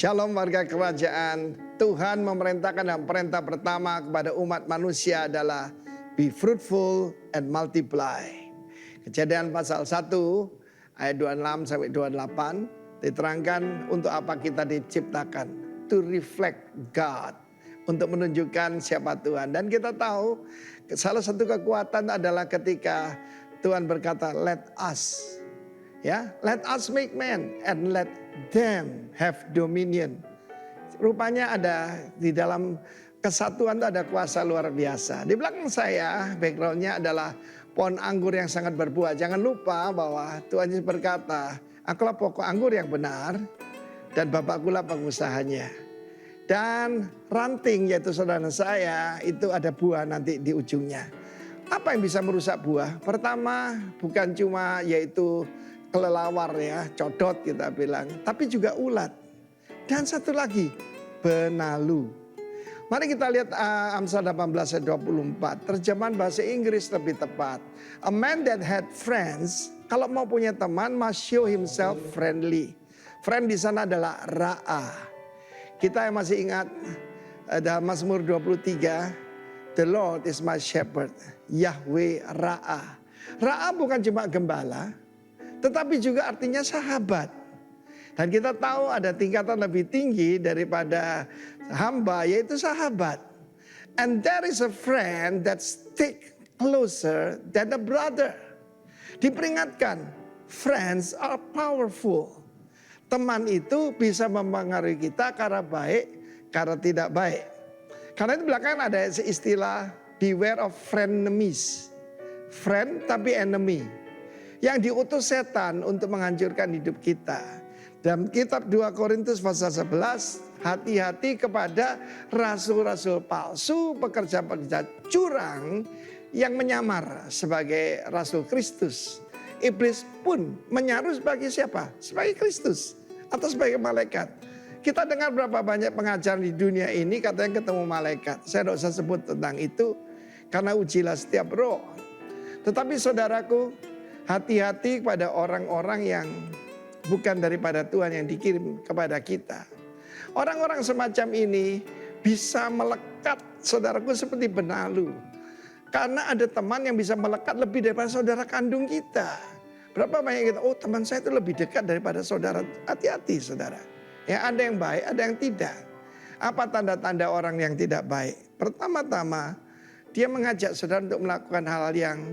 Shalom warga kerajaan. Tuhan memerintahkan dan perintah pertama kepada umat manusia adalah be fruitful and multiply. Kejadian pasal 1 ayat 26 sampai 28 diterangkan untuk apa kita diciptakan. To reflect God. Untuk menunjukkan siapa Tuhan. Dan kita tahu salah satu kekuatan adalah ketika Tuhan berkata let us. Ya, let us make man and let them have dominion. Rupanya ada di dalam kesatuan itu ada kuasa luar biasa. Di belakang saya backgroundnya adalah pohon anggur yang sangat berbuah. Jangan lupa bahwa Tuhan Yesus berkata, akulah pokok anggur yang benar dan Bapakkulah pengusahanya. Dan ranting yaitu saudara saya itu ada buah nanti di ujungnya. Apa yang bisa merusak buah? Pertama bukan cuma yaitu kelelawar ya, codot kita bilang. Tapi juga ulat. Dan satu lagi, benalu. Mari kita lihat Amsal 18 ayat 24. Terjemahan bahasa Inggris lebih tepat. A man that had friends, kalau mau punya teman must show himself friendly. Friend di sana adalah ra'a. Kita yang masih ingat dalam Mazmur 23, the Lord is my shepherd, Yahweh ra'a. Ra'a bukan cuma gembala, tetapi juga artinya sahabat. Dan kita tahu ada tingkatan lebih tinggi daripada hamba, yaitu sahabat. And there is a friend that stick closer than a brother. Diperingatkan, friends are powerful. Teman itu bisa mempengaruhi kita karena baik, karena tidak baik. Karena itu belakangan ada istilah beware of frenemies. Friend tapi enemy. Yang diutus setan untuk menghancurkan hidup kita. Dalam kitab 2 Korintus pasal 11, hati-hati kepada rasul-rasul palsu, pekerja-pekerja curang yang menyamar sebagai rasul Kristus. Iblis pun menyaru sebagai siapa? Sebagai Kristus atau sebagai malaikat. Kita dengar berapa banyak pengajaran di dunia ini katanya ketemu malaikat. Saya tidak usah sebut tentang itu karena ujilah setiap roh. Tetapi saudaraku, hati-hati kepada orang-orang yang bukan daripada Tuhan yang dikirim kepada kita. Orang-orang semacam ini bisa melekat saudaraku seperti benalu. Karena ada teman yang bisa melekat lebih daripada saudara kandung kita. Berapa banyak kita, oh teman saya itu lebih dekat daripada saudara. Hati-hati saudara. Ya ada yang baik, ada yang tidak. Apa tanda-tanda orang yang tidak baik? Pertama-tama dia mengajak saudara untuk melakukan hal yang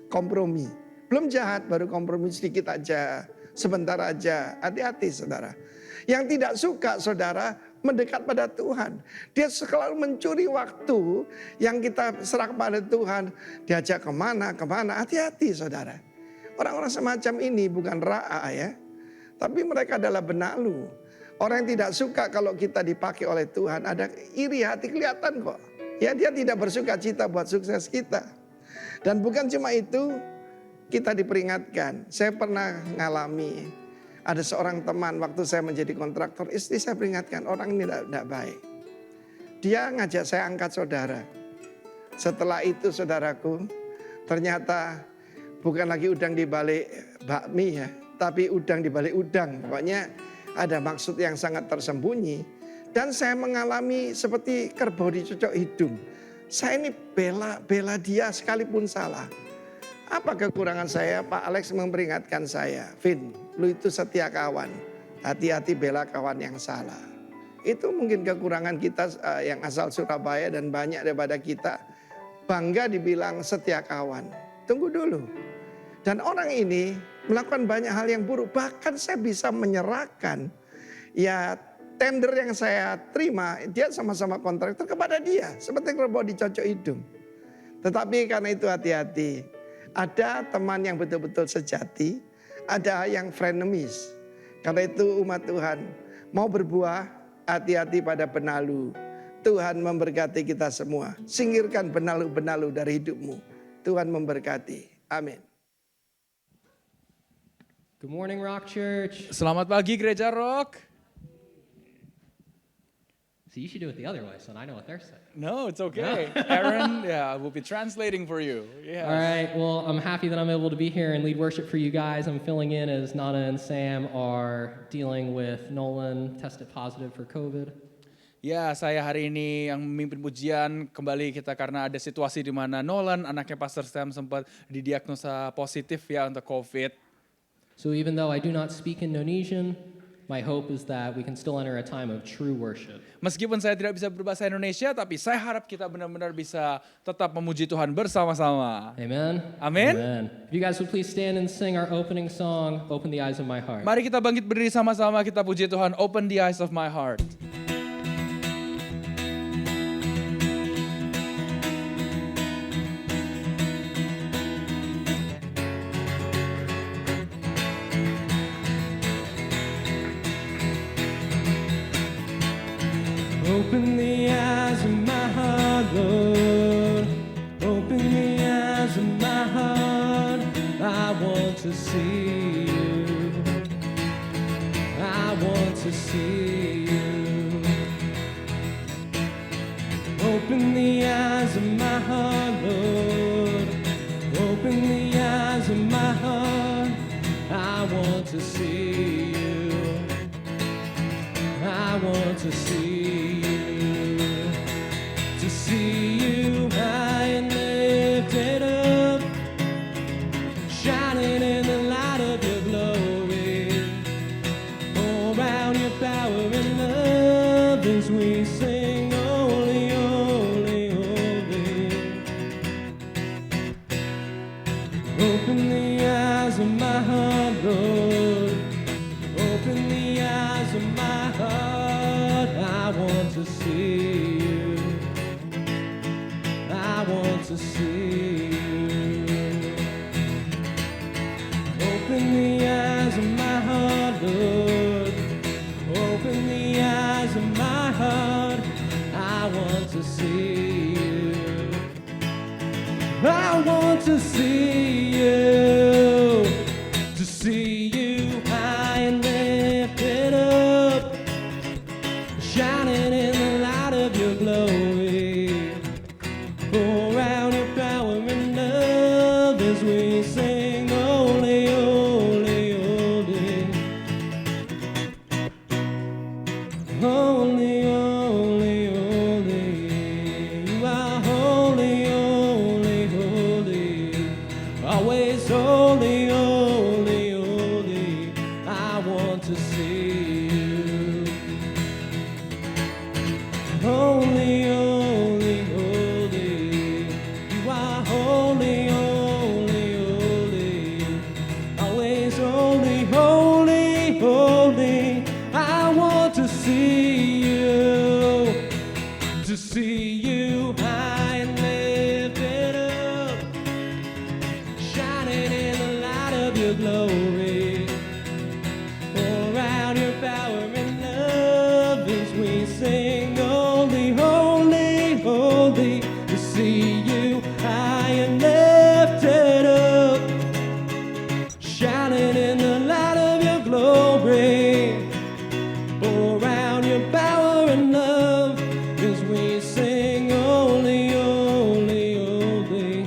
kompromi. Belum jahat, baru kompromi sedikit aja, sebentar aja. Hati-hati saudara. Yang tidak suka saudara mendekat pada Tuhan. Dia selalu mencuri waktu yang kita serah pada Tuhan. Diajak kemana. Hati-hati saudara. Orang-orang semacam ini bukan ra'a ya. Tapi mereka adalah benalu. Orang yang tidak suka kalau kita dipakai oleh Tuhan. Ada iri hati kelihatan kok. Ya dia tidak bersuka cita buat sukses kita. Dan bukan cuma itu. Kita diperingatkan, saya pernah ngalami, ada seorang teman waktu saya menjadi kontraktor, istri saya peringatkan, orang ini tidak baik. Dia ngajak saya angkat saudara. Setelah itu saudaraku, ternyata bukan lagi udang di balik bakmi ya, tapi udang di balik udang. Pokoknya ada maksud yang sangat tersembunyi. Dan saya mengalami seperti kerbau dicocok hidung. Saya ini bela dia sekalipun salah. Apa kekurangan saya? Pak Alex memperingatkan saya, Vin, lu itu setia kawan. Hati-hati bela kawan yang salah. Itu mungkin kekurangan kita yang asal Surabaya dan banyak daripada kita. Bangga dibilang setia kawan. Tunggu dulu. Dan orang ini melakukan banyak hal yang buruk. Bahkan saya bisa menyerahkan ya tender yang saya terima. Dia sama-sama kontraktor kepada dia. Seperti kerbau dicocok hidung. Tetapi karena itu hati-hati. Ada teman yang betul-betul sejati, ada yang frenemies. Karena itu umat Tuhan mau berbuah, hati-hati pada benalu. Tuhan memberkati kita semua. Singkirkan benalu-benalu dari hidupmu. Tuhan memberkati. Amin. Good morning Rock Church. Selamat pagi Gereja Rock. So you should do it the other way, so I know what they're saying. No, it's okay. Aaron, I will be translating for you. Yes. All right, well, I'm happy that I'm able to be here and lead worship for you guys. I'm filling in as Nana and Sam are dealing with Nolan, tested positive for COVID. Ya, saya hari ini yang memimpin pujian kembali kita karena ada situasi di mana Nolan, anaknya Pastor Sam sempat didiagnosa positif ya untuk COVID. So even though I do not speak Indonesian, my hope is that we can still enter a time of true worship. Meskipun saya tidak bisa berbahasa Indonesia, tapi saya harap kita benar-benar bisa tetap memuji Tuhan bersama-sama. Amen? Amin. Amen. If you guys would please stand and sing our opening song, Open the Eyes of My Heart. Mari kita bangkit berdiri sama-sama, kita puji Tuhan, Open the Eyes of My Heart. Open the eyes of my heart, Lord. Open the eyes of my heart. I want to see you. I want to see you. Open the eyes of my heart, Lord. Open the eyes of my heart. I want to see you. I want to see you, to see you high and lifted up, shining in the light of your glory. Pour out your power and love as we sing, holy, holy, holy. Open the eyes of my heart, Lord. Open the eyes of my heart. I want to see you. I want to see you. Open the eyes of my heart, Lord. Open the eyes of my heart. I want to see you. I want to see you. To see you high and lifted up, shining in the light of your glory. Pour out your power and love as we sing, holy, holy, holy. Holy, holy, holy. You are holy, holy, holy. Always holy, holy, holy. I want to see you. Holy, holy, holy. You are holy, holy, holy. Always holy, holy, holy. I want to see you. To see you high and lifted up, shining in the light of your glory. Pour out your power and love as we sing, holy, holy, holy. To see you high and lifted up, shining in the light of your glory. Pour out your power and love as we sing, holy, holy, holy.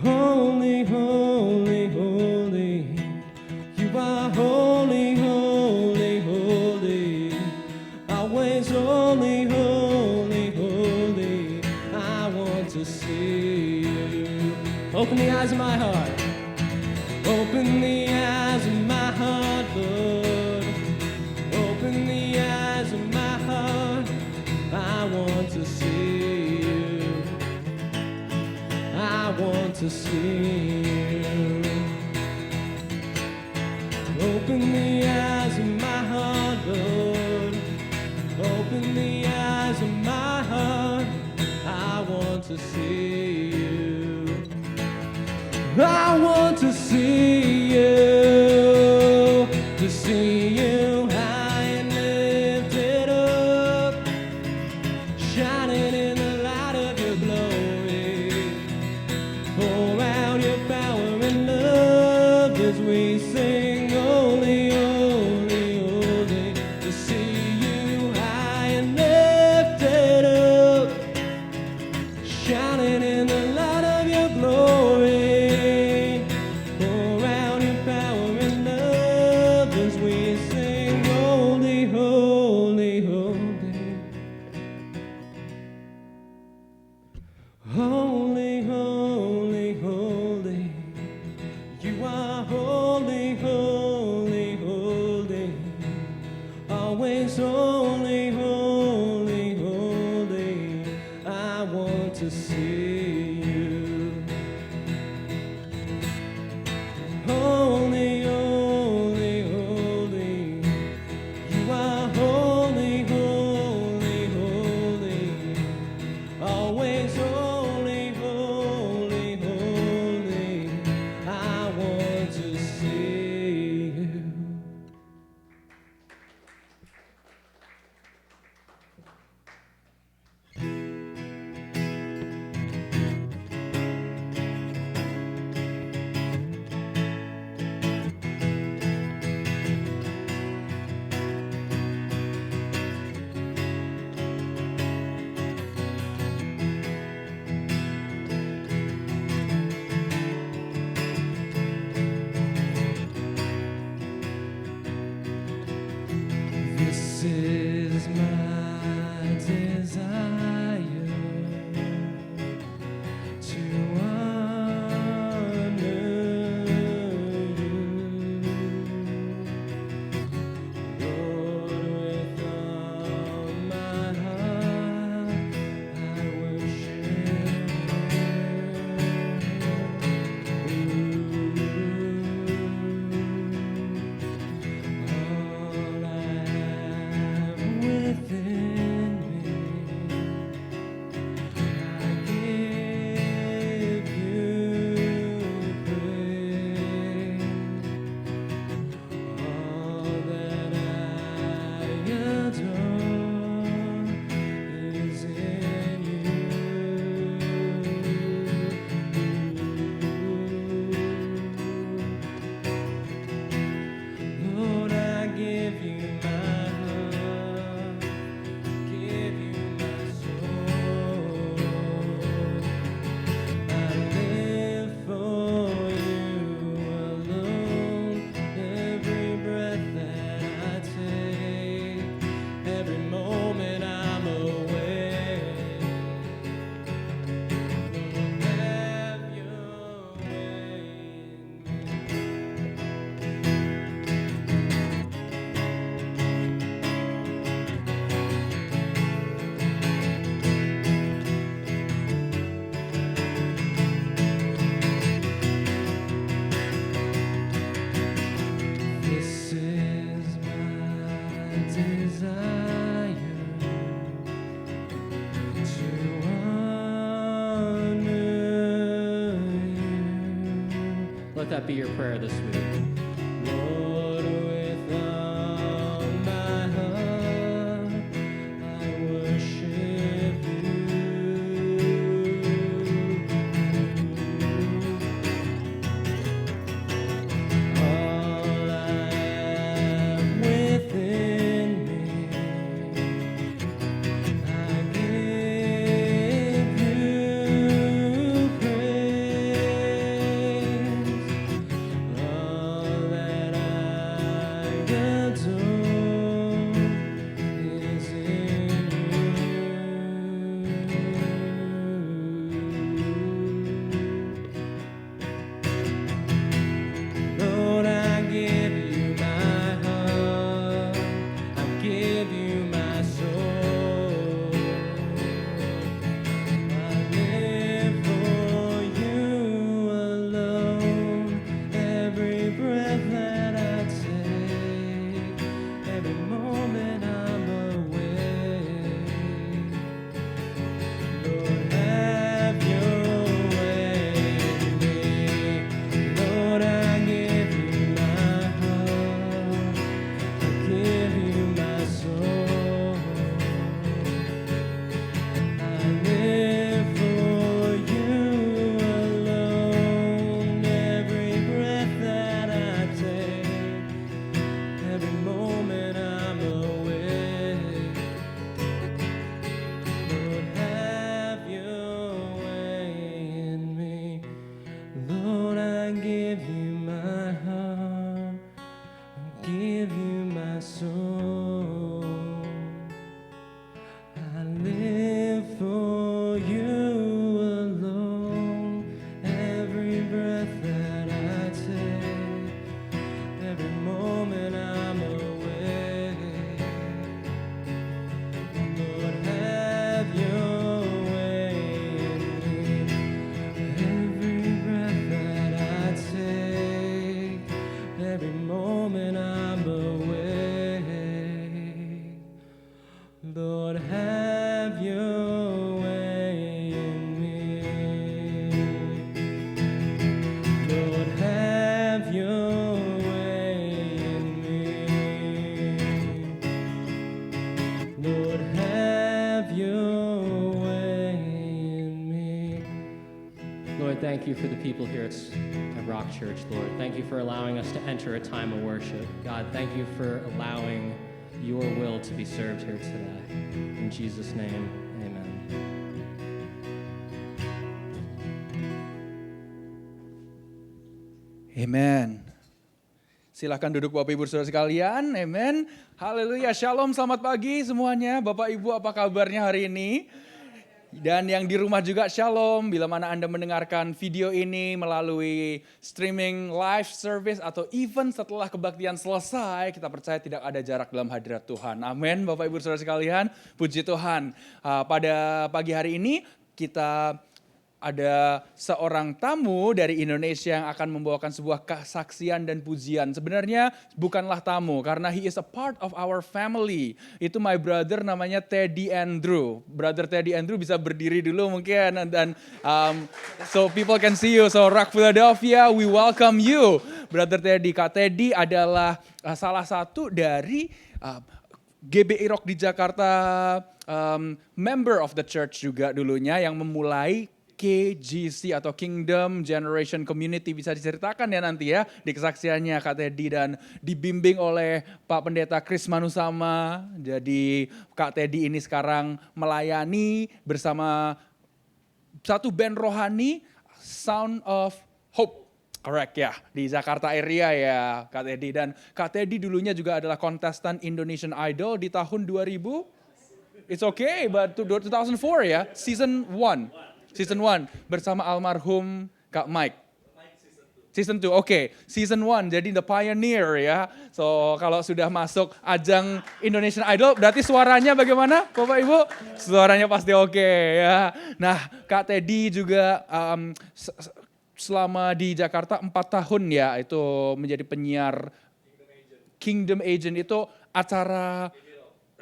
Holy, holy, holy. You are holy, holy, holy. Always holy, holy, holy. I want to see you. Open the eyes of my heart. Open the eyes of my heart, Lord. Open the eyes of my heart. I want to see you. I want to see you. Open the eyes of my heart, Lord. Open the eyes of my heart. I want to see you. I want to see you. To see you high and lifted up, shining in the light of your glory. Pour out your power and love as we sing, holy, holy, holy. To that be your prayer this week. Lord, with all my heart, I worship all I am within me, I give you praise. All that I adore is in you. Lord, I give you my heart, I give you my soul. I live for you alone. Every breath that I take, every moment I'm awake. Lord, have your way in me. Lord, I give you my heart, I give you my soul. I live for you alone. Every breath that I take, every moment I'm awake. Lord, have your way in me. Lord, I give you my heart, I give you my soul. I live for you alone. Every breath that I take, every moment I'm awake. Lord, have your way in me. Every breath that I take, every moment I'm awake. Lord, have your way in me. Lord, have your way in me. Lord, have your way in me. Lord, thank you for the people here at Rock Church, Lord. Thank you for allowing us to enter a time of worship. God, thank you for allowing your will to be served here today. In Jesus' name, amen. Amen. Silahkan duduk Bapak Ibu Saudara sekalian, amen. Haleluya, shalom, selamat pagi semuanya. Bapak Ibu apa kabarnya hari ini? Dan yang di rumah juga shalom, bila mana Anda mendengarkan video ini melalui streaming live service atau even setelah kebaktian selesai, kita percaya tidak ada jarak dalam hadirat Tuhan. Amin, Bapak Ibu Saudara sekalian, puji Tuhan. Pada pagi hari ini kita ada seorang tamu dari Indonesia yang akan membawakan sebuah kesaksian dan pujian. Sebenarnya bukanlah tamu karena he is a part of our family. Itu my brother namanya Teddy Andrew. Brother Teddy Andrew bisa berdiri dulu mungkin dan so people can see you. So Rock Philadelphia, we welcome you. Brother Teddy, Kak Teddy adalah salah satu dari GBI Rock di Jakarta, member of the church juga dulunya yang memulai KGC atau Kingdom Generation Community. Bisa diceritakan ya nanti ya di kesaksiannya Kak Teddy dan dibimbing oleh Pak Pendeta Chris Manusama. Jadi Kak Teddy ini sekarang melayani bersama satu band rohani Sound of Hope. Correct ya, di Jakarta area ya Kak Teddy. Dan Kak Teddy dulunya juga adalah kontestan Indonesian Idol di tahun 2000. It's okay, but 2004 ya, season 1. Season 1 bersama almarhum Kak Mike. Season 2, oke. Season 1, jadi the pioneer ya. So kalau sudah masuk ajang Indonesian Idol, berarti suaranya bagaimana Bapak Ibu? Suaranya pasti oke ya. Nah Kak Teddy juga selama di Jakarta 4 tahun ya, itu menjadi penyiar Kingdom Agent, itu acara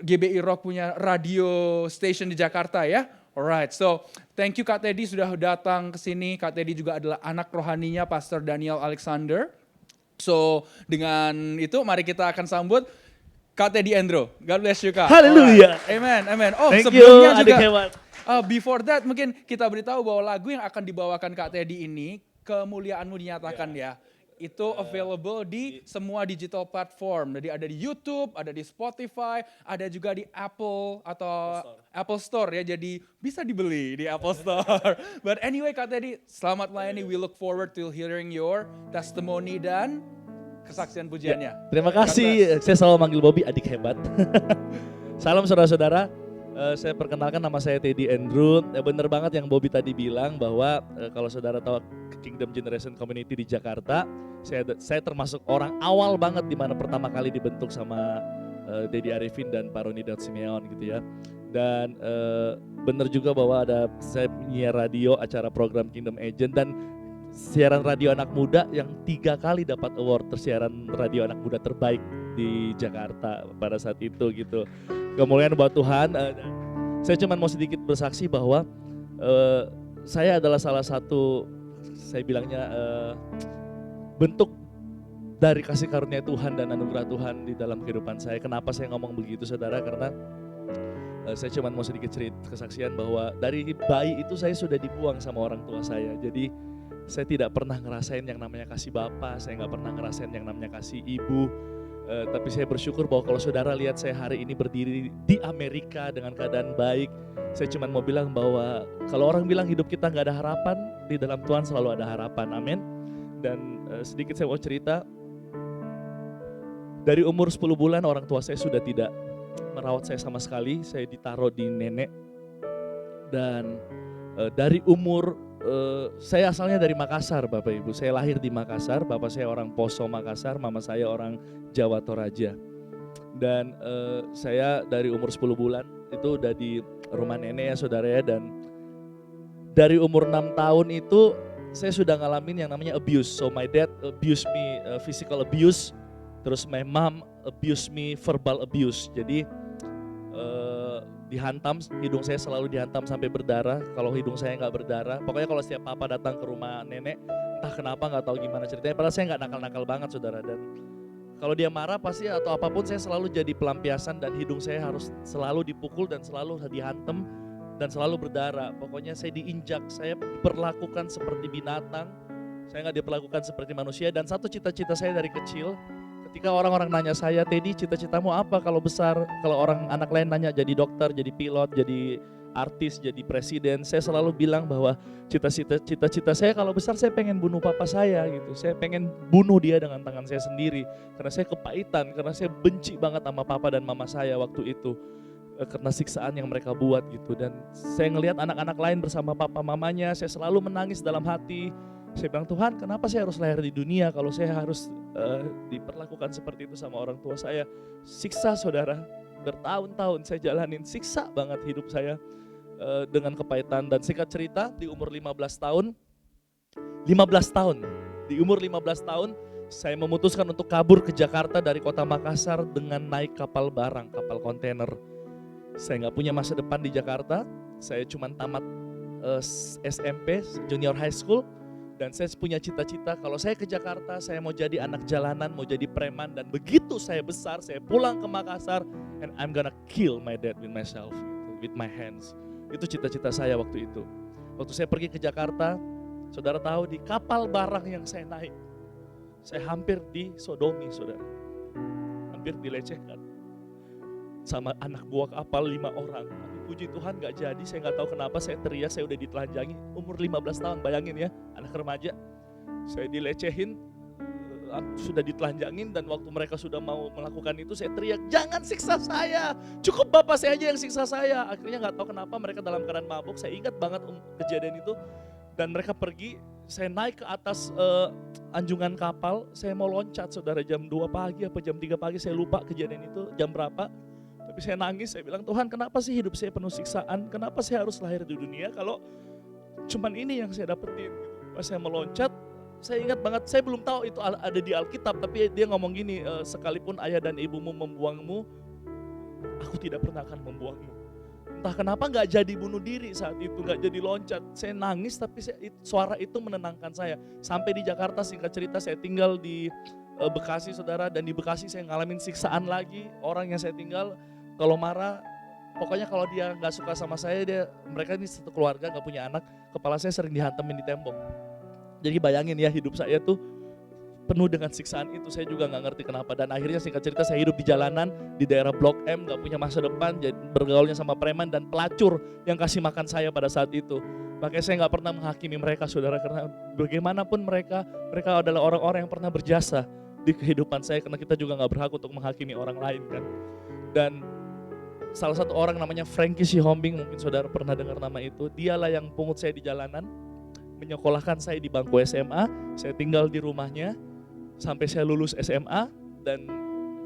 GBI Rock punya radio station di Jakarta ya. Alright, so thank you Kak Teddy sudah datang ke sini. Kak Teddy juga adalah anak rohaninya Pastor Daniel Alexander. So dengan itu mari kita akan sambut Kak Teddy Andrew. God bless you Kak. Haleluya. Alright. Amen, amen. Oh Thank sebelumnya you, adik juga, hebat. before that mungkin kita beritahu bahwa lagu yang akan dibawakan Kak Teddy ini, Kemuliaan-Mu Dinyatakan ya. Itu available di semua digital platform. Jadi ada di YouTube, ada di Spotify, ada juga di Apple atau Apple Store ya. Jadi bisa dibeli di Apple Store. But anyway Kak Teddy, selamat melayani. We look forward to hearing your testimony dan kesaksian pujiannya. Terima kasih, saya selalu manggil Bobby adik hebat. Salam saudara-saudara, saya perkenalkan nama saya Teddy Andrew. Bener banget yang Bobby tadi bilang bahwa kalau saudara tahu Kingdom Generation Community di Jakarta, saya termasuk orang awal banget di mana pertama kali dibentuk sama Deddy Arifin dan Pak Roni dan Simeon gitu ya. Dan bener juga bahwa saya penyiar radio acara program Kingdom Agent dan siaran radio anak muda yang 3 kali dapat award siaran radio anak muda terbaik di Jakarta pada saat itu gitu. Kemuliaan buat Tuhan. Saya cuma mau sedikit bersaksi bahwa saya adalah salah satu, saya bilangnya bentuk dari kasih karunia Tuhan dan anugerah Tuhan di dalam kehidupan saya. Kenapa saya ngomong begitu saudara? Karena saya cuma mau sedikit cerita kesaksian bahwa dari bayi itu saya sudah dibuang sama orang tua saya. Jadi saya tidak pernah ngerasain yang namanya kasih bapak, saya nggak pernah ngerasain yang namanya kasih ibu. Tapi saya bersyukur bahwa kalau saudara lihat saya hari ini berdiri di Amerika dengan keadaan baik, saya cuma mau bilang bahwa kalau orang bilang hidup kita nggak ada harapan, di dalam Tuhan selalu ada harapan, amin. Dan sedikit saya mau cerita, dari umur 10 bulan orang tua saya sudah tidak merawat saya sama sekali, saya ditaruh di nenek. Dan dari umur, saya asalnya dari Makassar Bapak Ibu, saya lahir di Makassar, bapak saya orang Poso Makassar, mama saya orang Jawa Toraja. Dan saya dari umur 10 bulan itu udah di rumah nenek ya saudara ya, dan dari umur 6 tahun itu saya sudah ngalamin yang namanya abuse. So my dad abuse me, physical abuse, terus my mom abuse me, verbal abuse. Jadi dihantam, hidung saya selalu dihantam sampai berdarah. Kalau hidung saya nggak berdarah, pokoknya kalau setiap papa datang ke rumah nenek, entah kenapa nggak tahu gimana ceritanya. Padahal saya nggak nakal-nakal banget saudara. Dan kalau dia marah pasti atau apapun saya selalu jadi pelampiasan dan hidung saya harus selalu dipukul dan selalu dihantam dan selalu berdarah. Pokoknya saya diinjak, saya diperlakukan seperti binatang, saya nggak diperlakukan seperti manusia. Dan satu cita-cita saya dari kecil, ketika orang-orang nanya saya, Teddy cita-citamu apa kalau besar? Kalau orang anak lain nanya jadi dokter, jadi pilot, jadi artis, jadi presiden, saya selalu bilang bahwa cita-cita saya kalau besar saya pengen bunuh papa saya gitu. Saya pengen bunuh dia dengan tangan saya sendiri karena saya kepahitan, karena saya benci banget sama papa dan mama saya waktu itu karena siksaan yang mereka buat gitu. Dan saya ngelihat anak-anak lain bersama papa mamanya, saya selalu menangis dalam hati. Saya bilang, Tuhan kenapa saya harus lahir di dunia kalau saya harus diperlakukan seperti itu sama orang tua saya. Siksa saudara, bertahun-tahun saya jalanin, siksa banget hidup saya dengan kepahitan. Dan singkat cerita di umur 15 tahun, di umur 15 tahun saya memutuskan untuk kabur ke Jakarta dari kota Makassar dengan naik kapal barang, kapal kontainer. Saya gak punya masa depan di Jakarta, saya cuma tamat SMP, junior high school. Dan saya punya cita-cita kalau saya ke Jakarta, saya mau jadi anak jalanan, mau jadi preman. Dan begitu saya besar, saya pulang ke Makassar, and I'm gonna kill my dad with myself, with my hands. Itu cita-cita saya waktu itu. Waktu saya pergi ke Jakarta, saudara tahu di kapal barang yang saya naik, saya hampir disodomi saudara. Hampir dilecehkan sama anak buah kapal 5 orang. Puji Tuhan gak jadi, saya gak tahu kenapa saya teriak, saya udah ditelanjangi. Umur 15 tahun, bayangin ya, anak remaja. Saya dilecehin, sudah ditelanjangin, dan waktu mereka sudah mau melakukan itu saya teriak, jangan siksa saya, cukup bapak saya aja yang siksa saya. Akhirnya gak tahu kenapa mereka dalam keadaan mabuk, saya ingat banget kejadian itu. Dan mereka pergi, saya naik ke atas anjungan kapal, saya mau loncat saudara jam 2 pagi apa jam 3 pagi, saya lupa kejadian itu jam berapa. Tapi saya nangis, saya bilang, Tuhan kenapa sih hidup saya penuh siksaan, kenapa saya harus lahir di dunia kalau cuman ini yang saya dapetin. Pas saya meloncat, saya ingat banget, saya belum tahu itu ada di Alkitab, tapi dia ngomong gini, sekalipun ayah dan ibumu membuangmu, aku tidak pernah akan membuangmu. Entah kenapa nggak jadi bunuh diri saat itu, nggak jadi loncat. Saya nangis tapi suara itu menenangkan saya. Sampai di Jakarta, singkat cerita saya tinggal di Bekasi saudara, dan di Bekasi saya ngalamin siksaan lagi. Orang yang saya tinggal kalau marah, pokoknya kalau dia nggak suka sama saya, mereka ini satu keluarga nggak punya anak, kepala saya sering dihantemin di tembok. Jadi bayangin ya, hidup saya tuh penuh dengan siksaan itu, saya juga nggak ngerti kenapa. Dan akhirnya singkat cerita saya hidup di jalanan, di daerah Blok M, nggak punya masa depan, jadi bergaulnya sama preman dan pelacur yang kasih makan saya pada saat itu. Makanya saya nggak pernah menghakimi mereka saudara, karena bagaimanapun mereka adalah orang-orang yang pernah berjasa di kehidupan saya, karena kita juga nggak berhak untuk menghakimi orang lain kan. Dan salah satu orang namanya Frankie Sihombing, mungkin saudara pernah dengar nama itu, dialah yang pungut saya di jalanan, menyekolahkan saya di bangku SMA, saya tinggal di rumahnya sampai saya lulus SMA, dan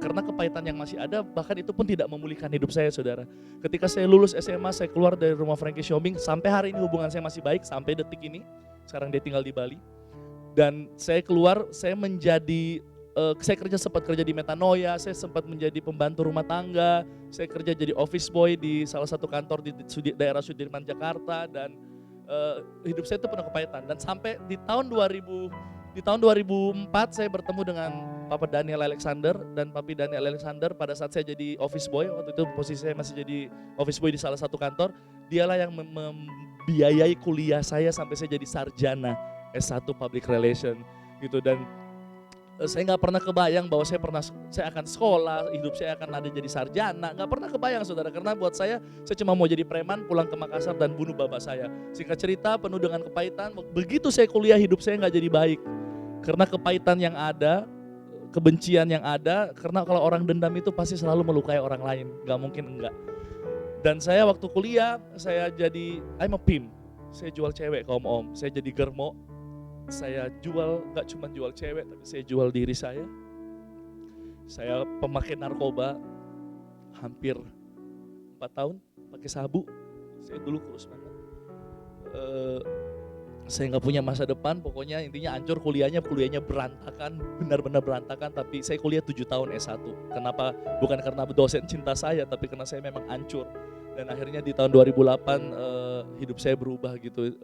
karena kepahitan yang masih ada, bahkan itu pun tidak memulihkan hidup saya saudara. Ketika saya lulus SMA, saya keluar dari rumah Frankie Sihombing, sampai hari ini hubungan saya masih baik, sampai detik ini, sekarang dia tinggal di Bali. Dan saya keluar, saya sempat kerja di Metanoia, saya sempat menjadi pembantu rumah tangga, saya kerja jadi office boy di salah satu kantor di daerah Sudirman, Jakarta, dan hidup saya itu penuh kepahitan. Dan sampai di tahun 2004 saya bertemu dengan Papa Daniel Alexander, dan Papi Daniel Alexander pada saat saya jadi office boy, waktu itu posisi saya masih jadi office boy di salah satu kantor, dialah yang membiayai kuliah saya sampai saya jadi sarjana S1 Public Relation gitu. Dan saya nggak pernah kebayang bahwa saya akan sekolah, hidup saya akan ada jadi sarjana, nggak pernah kebayang saudara, karena buat saya cuma mau jadi preman, pulang ke Makassar dan bunuh bapak saya. Singkat cerita penuh dengan kepahitan, begitu saya kuliah hidup saya nggak jadi baik, karena kepahitan yang ada, kebencian yang ada, karena kalau orang dendam itu pasti selalu melukai orang lain, nggak mungkin enggak. Dan saya waktu kuliah, I'm a pimp, saya jual cewek kaum om, saya jadi germo. Saya jual, gak cuma jual cewek, tapi saya jual diri saya. Saya pemakai narkoba hampir 4 tahun, pakai sabu. Saya dulu kurus banget. Saya gak punya masa depan, pokoknya intinya hancur kuliahnya berantakan, benar-benar berantakan. Tapi saya kuliah 7 tahun S1. Kenapa? Bukan karena dosen cinta saya, tapi karena saya memang hancur. Dan akhirnya di tahun 2008 hidup saya berubah gitu.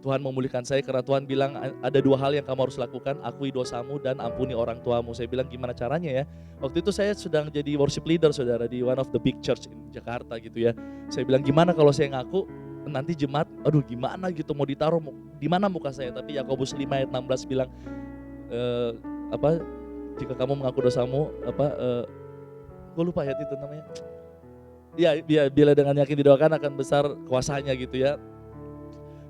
Tuhan memulihkan saya karena Tuhan bilang ada 2 hal yang kamu harus lakukan, akui dosamu dan ampuni orang tuamu. Saya bilang gimana caranya ya? Waktu itu saya sedang jadi worship leader saudara di one of the big church in Jakarta gitu ya. Saya bilang gimana kalau saya ngaku nanti jemaat, aduh gimana gitu mau ditaruh di mana muka saya? Tapi Yakobus 5 ayat 16 bilang jika kamu mengaku dosamu gue lupa ayat itu namanya. Ya bila dengan yakin didoakan akan besar kuasanya gitu ya.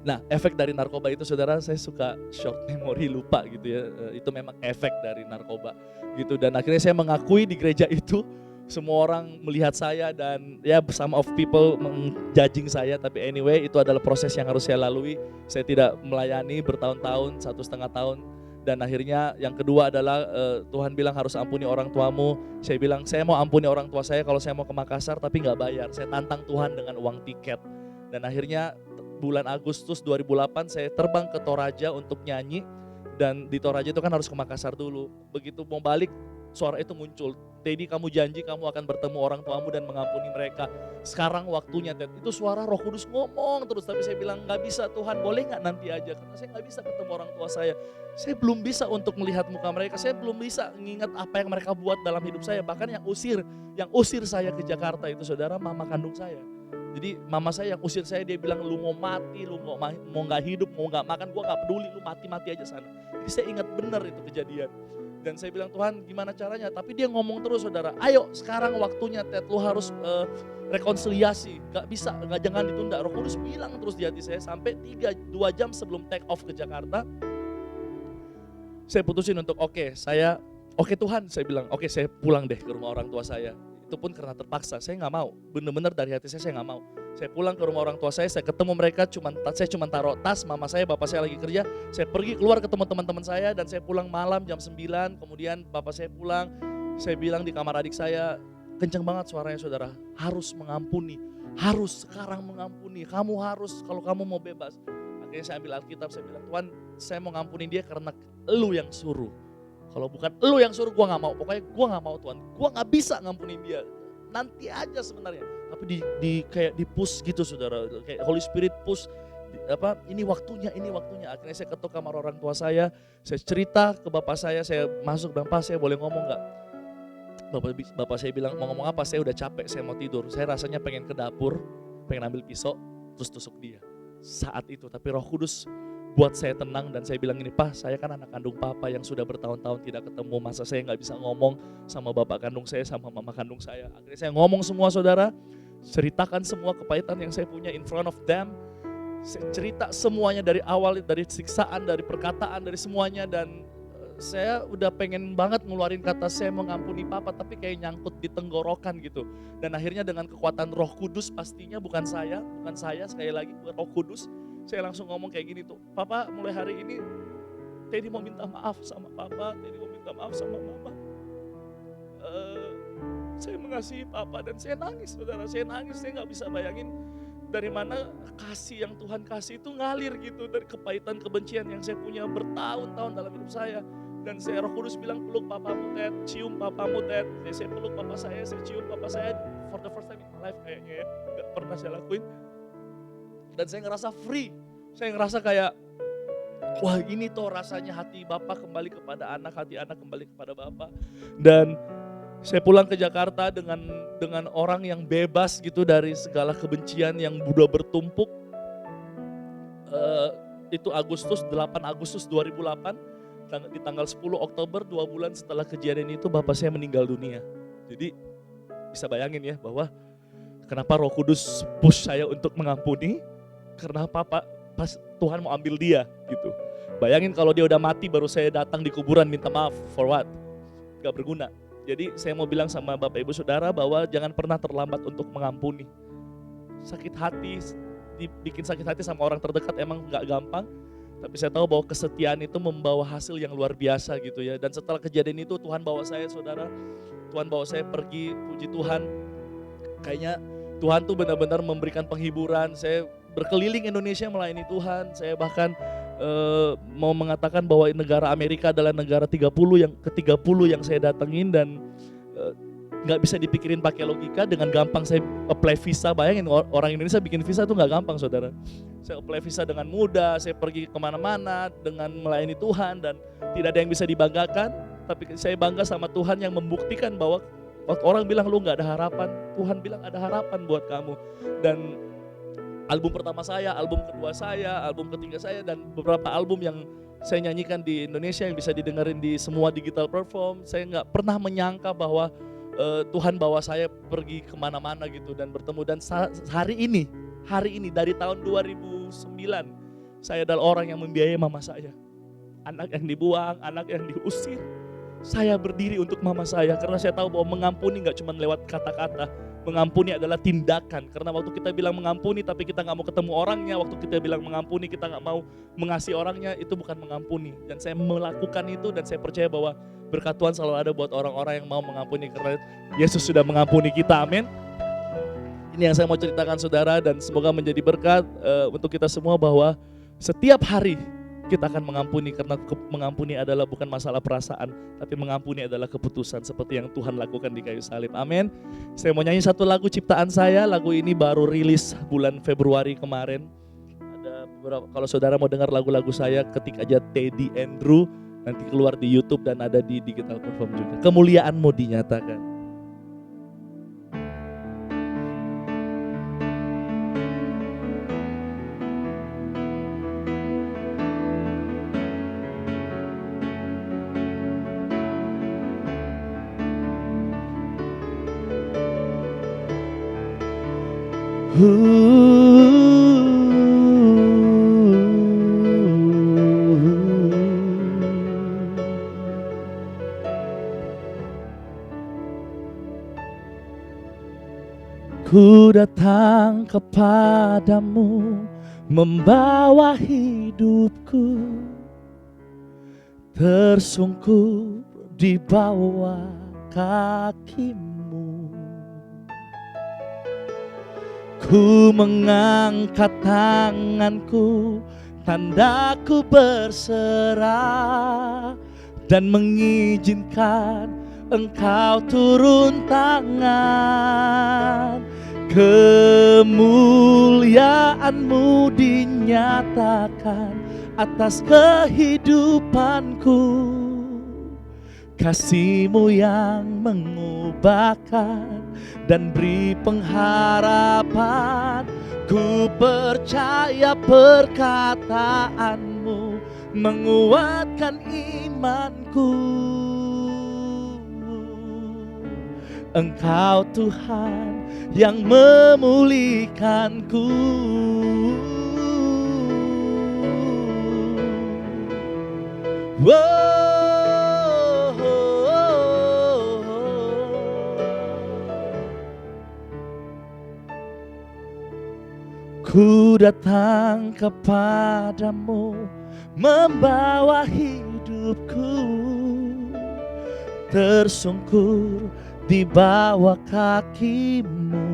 Nah, efek dari narkoba itu saudara, saya suka short memory, lupa gitu ya. Itu memang efek dari narkoba gitu. Dan akhirnya saya mengakui di gereja itu, semua orang melihat saya dan ya some of people menjudging saya. Tapi anyway, itu adalah proses yang harus saya lalui. Saya tidak melayani bertahun-tahun, 1,5 tahun. Dan akhirnya yang kedua adalah Tuhan bilang harus ampuni orang tuamu. Saya bilang saya mau ampuni orang tua saya kalau saya mau ke Makassar tapi gak bayar. Saya tantang Tuhan dengan uang tiket. Dan akhirnya bulan Agustus 2008 saya terbang ke Toraja untuk nyanyi, dan di Toraja itu kan harus ke Makassar dulu. Begitu mau balik suara itu muncul, Teddy kamu janji kamu akan bertemu orang tuamu dan mengampuni mereka. Sekarang waktunya Ted. Itu suara Roh Kudus ngomong terus, tapi saya bilang gak bisa Tuhan, boleh gak nanti aja, karena saya gak bisa ketemu orang tua saya. Saya belum bisa untuk melihat muka mereka, saya belum bisa mengingat apa yang mereka buat dalam hidup saya. Bahkan yang usir saya ke Jakarta itu saudara, mama kandung saya. Jadi mama saya yang usir saya, dia bilang lu mau mati, lu mau gak hidup, mau gak makan, gua gak peduli, lu mati-mati aja sana. Jadi saya ingat benar itu kejadian. Dan saya bilang Tuhan gimana caranya, tapi dia ngomong terus saudara, ayo sekarang waktunya Ted, lu harus rekonsiliasi, gak bisa, jangan ditunda. Roh Kudus bilang terus di hati saya sampai 2 jam sebelum take off ke Jakarta. Saya putusin untuk oke Tuhan, saya bilang oke saya pulang deh ke rumah orang tua saya. Itu pun karena terpaksa, saya gak mau, bener-bener dari hati saya gak mau. Saya pulang ke rumah orang tua saya ketemu mereka, saya cuma taruh tas, mama saya, bapak saya lagi kerja. Saya pergi keluar ketemu teman-teman saya dan saya pulang malam jam 9, kemudian bapak saya pulang. Saya bilang di kamar adik saya, kenceng banget suaranya saudara, harus mengampuni, harus sekarang mengampuni, kamu harus kalau kamu mau bebas. Akhirnya saya ambil Alkitab, saya bilang Tuhan saya mau ngampuni dia karena Elu yang suruh. Kalau bukan Elu yang suruh, gue gak mau. Pokoknya gue gak mau Tuhan. Gue gak bisa ngampunin dia. Nanti aja sebenarnya. Tapi kayak di push gitu saudara, kayak Holy Spirit push ini waktunya. Akhirnya saya ketuk kamar orang tua saya cerita ke bapak saya masuk, dan Pak saya boleh ngomong nggak? Bapak saya bilang, mau ngomong apa? Saya udah capek, saya mau tidur. Saya rasanya pengen ke dapur, pengen ambil pisau, terus tusuk dia. Saat itu, tapi Roh Kudus buat saya tenang dan saya bilang ini, Pak saya kan anak kandung Papa yang sudah bertahun-tahun tidak ketemu. Masa saya nggak bisa ngomong sama bapak kandung saya, sama mama kandung saya. Akhirnya saya ngomong semua saudara, ceritakan semua kepahitan yang saya punya in front of them. Saya cerita semuanya dari awal, dari siksaan, dari perkataan, dari semuanya. Dan saya udah pengen banget ngeluarin kata saya mengampuni Papa, tapi kayak nyangkut di tenggorokan gitu. Dan akhirnya dengan kekuatan Roh Kudus, pastinya bukan saya sekali lagi, bukan Roh Kudus. Saya langsung ngomong kayak gini tuh, Papa mulai hari ini Teddy mau minta maaf sama Papa, Teddy mau minta maaf sama Mama. Saya mengasihi Papa dan saya nangis saudara, saya nggak bisa bayangin dari mana kasih yang Tuhan kasih itu ngalir gitu, dari kepahitan kebencian yang saya punya bertahun-tahun dalam hidup saya. Dan saya Roh Kudus bilang peluk papamu Ted, cium papamu Ted. Saya peluk papa saya cium papa saya for the first time in my life kayaknya ya, gak pernah saya lakuin. Dan saya ngerasa free, saya ngerasa kayak wah ini tuh rasanya hati Bapak kembali kepada anak, hati anak kembali kepada Bapak. Dan saya pulang ke Jakarta dengan orang yang bebas gitu dari segala kebencian yang udah bertumpuk. Itu 8 Agustus 2008, di tanggal 10 Oktober 2 bulan setelah kejadian itu Bapak saya meninggal dunia. Jadi bisa bayangin ya bahwa kenapa Roh Kudus push saya untuk mengampuni, karena pas Tuhan mau ambil dia gitu. Bayangin kalau dia udah mati baru saya datang di kuburan minta maaf, for what? Gak berguna. Jadi saya mau bilang sama Bapak Ibu Saudara bahwa jangan pernah terlambat untuk mengampuni. Sakit hati, bikin sakit hati sama orang terdekat emang gak gampang. Tapi saya tahu bahwa kesetiaan itu membawa hasil yang luar biasa gitu ya. Dan setelah kejadian itu Tuhan bawa saya saudara, Tuhan bawa saya pergi, puji Tuhan. Kayaknya Tuhan tuh benar-benar memberikan penghiburan. Saya berkeliling Indonesia melayani Tuhan. Saya bahkan mau mengatakan bahwa negara Amerika adalah negara ke-30 yang saya datengin. Dan gak bisa dipikirin pakai logika, dengan gampang saya apply visa. Bayangin orang Indonesia bikin visa tuh gak gampang saudara. Saya apply visa dengan mudah, saya pergi kemana-mana dengan melayani Tuhan dan tidak ada yang bisa dibanggakan. Tapi saya bangga sama Tuhan yang membuktikan bahwa waktu orang bilang lu gak ada harapan, Tuhan bilang ada harapan buat kamu. Dan album pertama saya, album kedua saya, album ketiga saya, dan beberapa album yang saya nyanyikan di Indonesia yang bisa didengerin di semua digital platform. Saya gak pernah menyangka bahwa Tuhan bawa saya pergi kemana-mana gitu dan bertemu. Dan hari ini dari tahun 2009 saya adalah orang yang membiayai mama saya. Anak yang dibuang, anak yang diusir, saya berdiri untuk mama saya karena saya tahu bahwa mengampuni gak cuma lewat kata-kata. Mengampuni adalah tindakan, karena waktu kita bilang mengampuni tapi kita gak mau ketemu orangnya, waktu kita bilang mengampuni kita gak mau mengasihi orangnya, itu bukan mengampuni. Dan saya melakukan itu dan saya percaya bahwa berkat Tuhan selalu ada buat orang-orang yang mau mengampuni karena Yesus sudah mengampuni kita, amin. Ini yang saya mau ceritakan saudara, dan semoga menjadi berkat untuk kita semua bahwa setiap hari kita akan mengampuni, karena mengampuni adalah bukan masalah perasaan, tapi mengampuni adalah keputusan seperti yang Tuhan lakukan di kayu salib, amin. Saya mau nyanyi satu lagu ciptaan saya, lagu ini baru rilis bulan Februari kemarin. Ada beberapa, kalau saudara mau dengar lagu-lagu saya, ketik aja Teddy Andrew, nanti keluar di YouTube dan ada di digital platform juga. Kemuliaan-Mu dinyatakan. Ku datang kepadamu membawa hidupku, tersungkur di bawah kakimu. Ku mengangkat tanganku, tandaku berserah, dan mengizinkan Engkau turun tangan. Kemuliaan-Mu dinyatakan atas kehidupanku. Kasih-Mu yang mengubahkan dan beri pengharapan. Ku percaya perkataan-Mu menguatkan imanku. Engkau Tuhan yang memulihkanku. Ku datang kepadamu membawa hidupku, tersungkur di bawah kaki-Mu.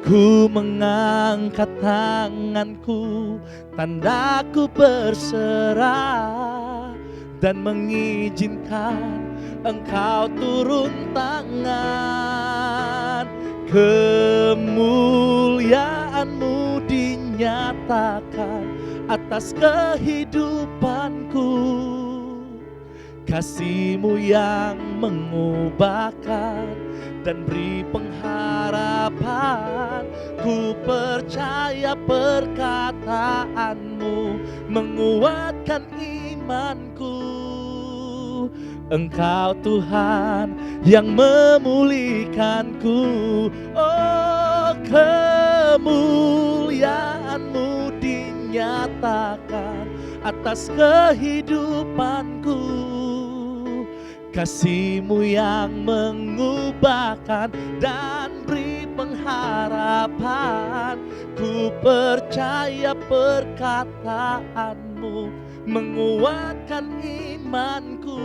Ku mengangkat tanganku, tandaku berserah, dan mengizinkan Engkau turun tangan. Kemuliaan-Mu dinyatakan atas kehidupanku. Kasih-Mu yang mengubahkan dan beri pengharapan. Ku percaya perkataan-Mu menguatkan imanku. Engkau Tuhan yang memulihkanku. Oh, kemuliaan-Mu dinyatakan atas kehidupanku. Kasih-Mu yang mengubahkan dan beri pengharapan. Ku percaya perkataan-Mu menguatkan imanku.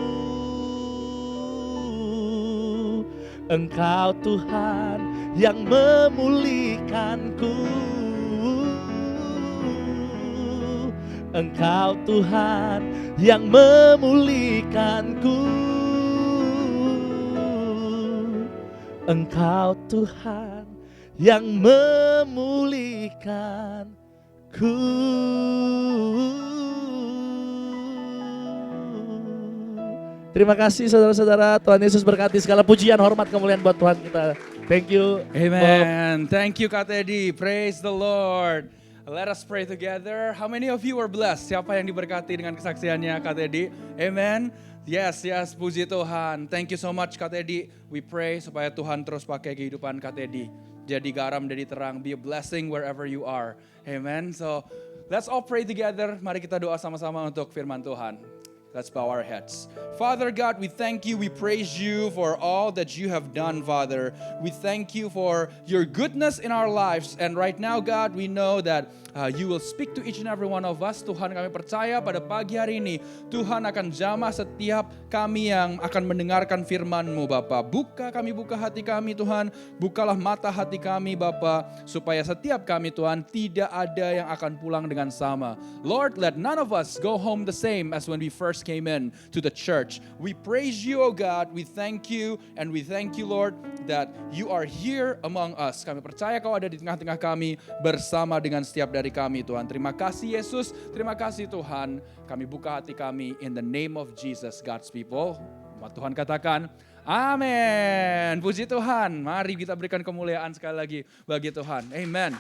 Engkau Tuhan yang memulihkanku. Engkau Tuhan yang memulihkanku. Engkau Tuhan yang memulihkanku. Terima kasih saudara-saudara. Tuhan Yesus berkati. Segala pujian, hormat, kemuliaan buat Tuhan kita. Thank you. Amen. Thank you Kak Teddy. Praise the Lord. Let us pray together. How many of you are blessed? Siapa yang diberkati dengan kesaksiannya Kak Teddy? Amen. Yes, puji Tuhan. Thank you so much Kak Teddy. We pray supaya Tuhan terus pakai kehidupan Kak Teddy. Jadi garam, jadi terang. Be a blessing wherever you are. Amen. So let's all pray together. Mari kita doa sama-sama untuk firman Tuhan. Let's bow our heads. Father God, we thank you, we praise you for all that you have done, Father. We thank you for your goodness in our lives. And right now, God, we know that you will speak to each and every one of us. Tuhan, kami percaya pada pagi hari ini, Tuhan akan jamah setiap kami yang akan mendengarkan firman-Mu, Bapa. Buka hati kami, Tuhan. Bukalah mata hati kami, Bapa. Supaya setiap kami, Tuhan, tidak ada yang akan pulang dengan sama. Lord, let none of us go home the same as when we first came in to the church. We praise you, O God. We thank you, and we thank you, Lord, that you are here among us. Kami percaya Kau ada di tengah-tengah kami bersama dengan setiap dari kami, Tuhan. Terima kasih Yesus, terima kasih Tuhan. Kami buka hati kami in the name of Jesus, God's people. Umat Tuhan katakan, amin. Puji Tuhan. Mari kita berikan kemuliaan sekali lagi bagi Tuhan. Amen.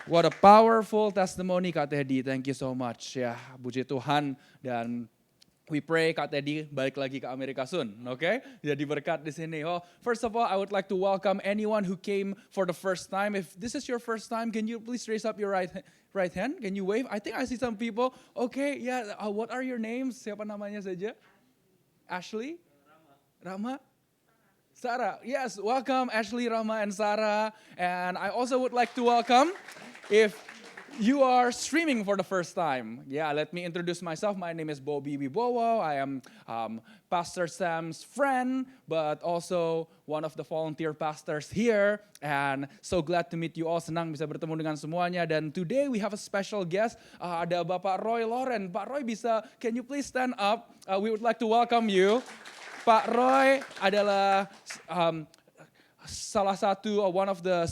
What a powerful testimony Kak Teddy. Thank you so much ya. Puji Tuhan, dan we pray Kak Teddy balik lagi ke Amerika soon, okay? Jadi berkat di sini. Oh, first of all, I would like to welcome anyone who came for the first time. If this is your first time, can you please raise up your right hand? Can you wave? I think I see some people. Okay, yeah. What are your names? Siapa namanya saja? Ashley? Rama? Sarah. Yes, welcome Ashley, Rama, and Sarah. And I also would like to welcome, if you are streaming for the first time, let me introduce myself. My name is Bobby Wibowo. I am Pastor Sam's friend, but also one of the volunteer pastors here. And so glad to meet you all. Senang bisa bertemu dengan semuanya. Dan today we have a special guest. Ada Bapak Roy Loren. Pak Roy can you please stand up? We would like to welcome you. Pak Roy adalah salah satu one of the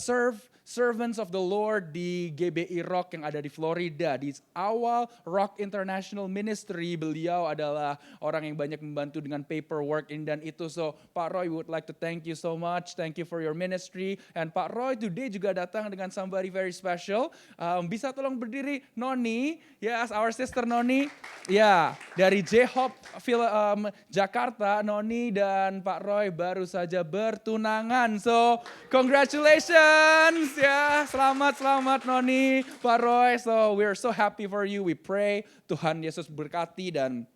servants of the Lord di GBI Rock yang ada di Florida. Di awal Rock International Ministry, beliau adalah orang yang banyak membantu dengan paperwork ini dan itu. So Pak Roy would like to thank you so much. Thank you for your ministry. And Pak Roy today juga datang dengan somebody very special. Bisa tolong berdiri Noni, yes, our sister Noni. Ya, dari J-Hop Jakarta, Noni dan Pak Roy baru saja bertunangan. So congratulations. Ya, selamat Noni, Pak Roy. So we're so happy for you. We pray Tuhan Yesus berkati dan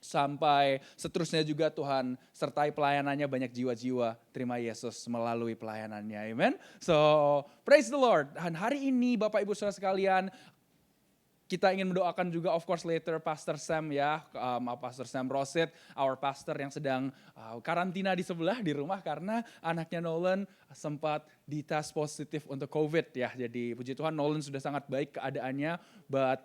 sampai seterusnya juga Tuhan sertai pelayanannya, banyak jiwa-jiwa terima Yesus melalui pelayanannya. Amen. So praise the Lord. Dan hari ini Bapak Ibu Saudara sekalian, kita ingin mendoakan juga of course later Pastor Sam ya, Pastor Sam Rosit, our pastor yang sedang karantina di sebelah di rumah karena anaknya Nolan sempat dites positif untuk COVID ya. Jadi puji Tuhan Nolan sudah sangat baik keadaannya, but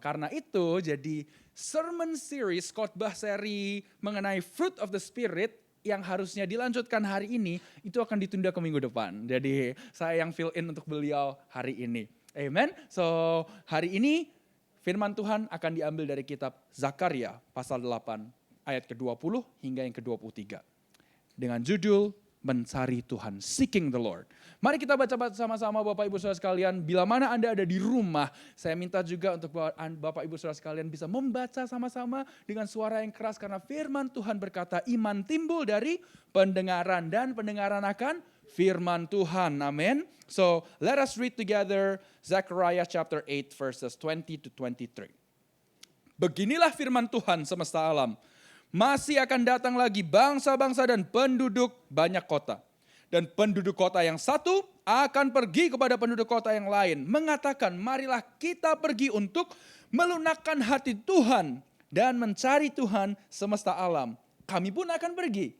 karena itu jadi sermon series, khotbah seri mengenai fruit of the spirit yang harusnya dilanjutkan hari ini itu akan ditunda ke minggu depan. Jadi saya yang fill in untuk beliau hari ini. Amen. So hari ini firman Tuhan akan diambil dari kitab Zakaria pasal 8 ayat ke-20 hingga yang ke-23. Dengan judul Mencari Tuhan, Seeking the Lord. Mari kita baca sama-sama Bapak Ibu Saudara sekalian. Bila mana Anda ada di rumah, saya minta juga untuk Bapak Ibu Saudara sekalian bisa membaca sama-sama dengan suara yang keras. Karena firman Tuhan berkata iman timbul dari pendengaran dan pendengaran akan firman Tuhan. Amin. So let us read together Zechariah chapter 8 verses 20 to 23. Beginilah firman Tuhan semesta alam. Masih akan datang lagi bangsa-bangsa dan penduduk banyak kota. Dan penduduk kota yang satu akan pergi kepada penduduk kota yang lain. Mengatakan marilah kita pergi untuk melunakkan hati Tuhan dan mencari Tuhan semesta alam. Kami pun akan pergi.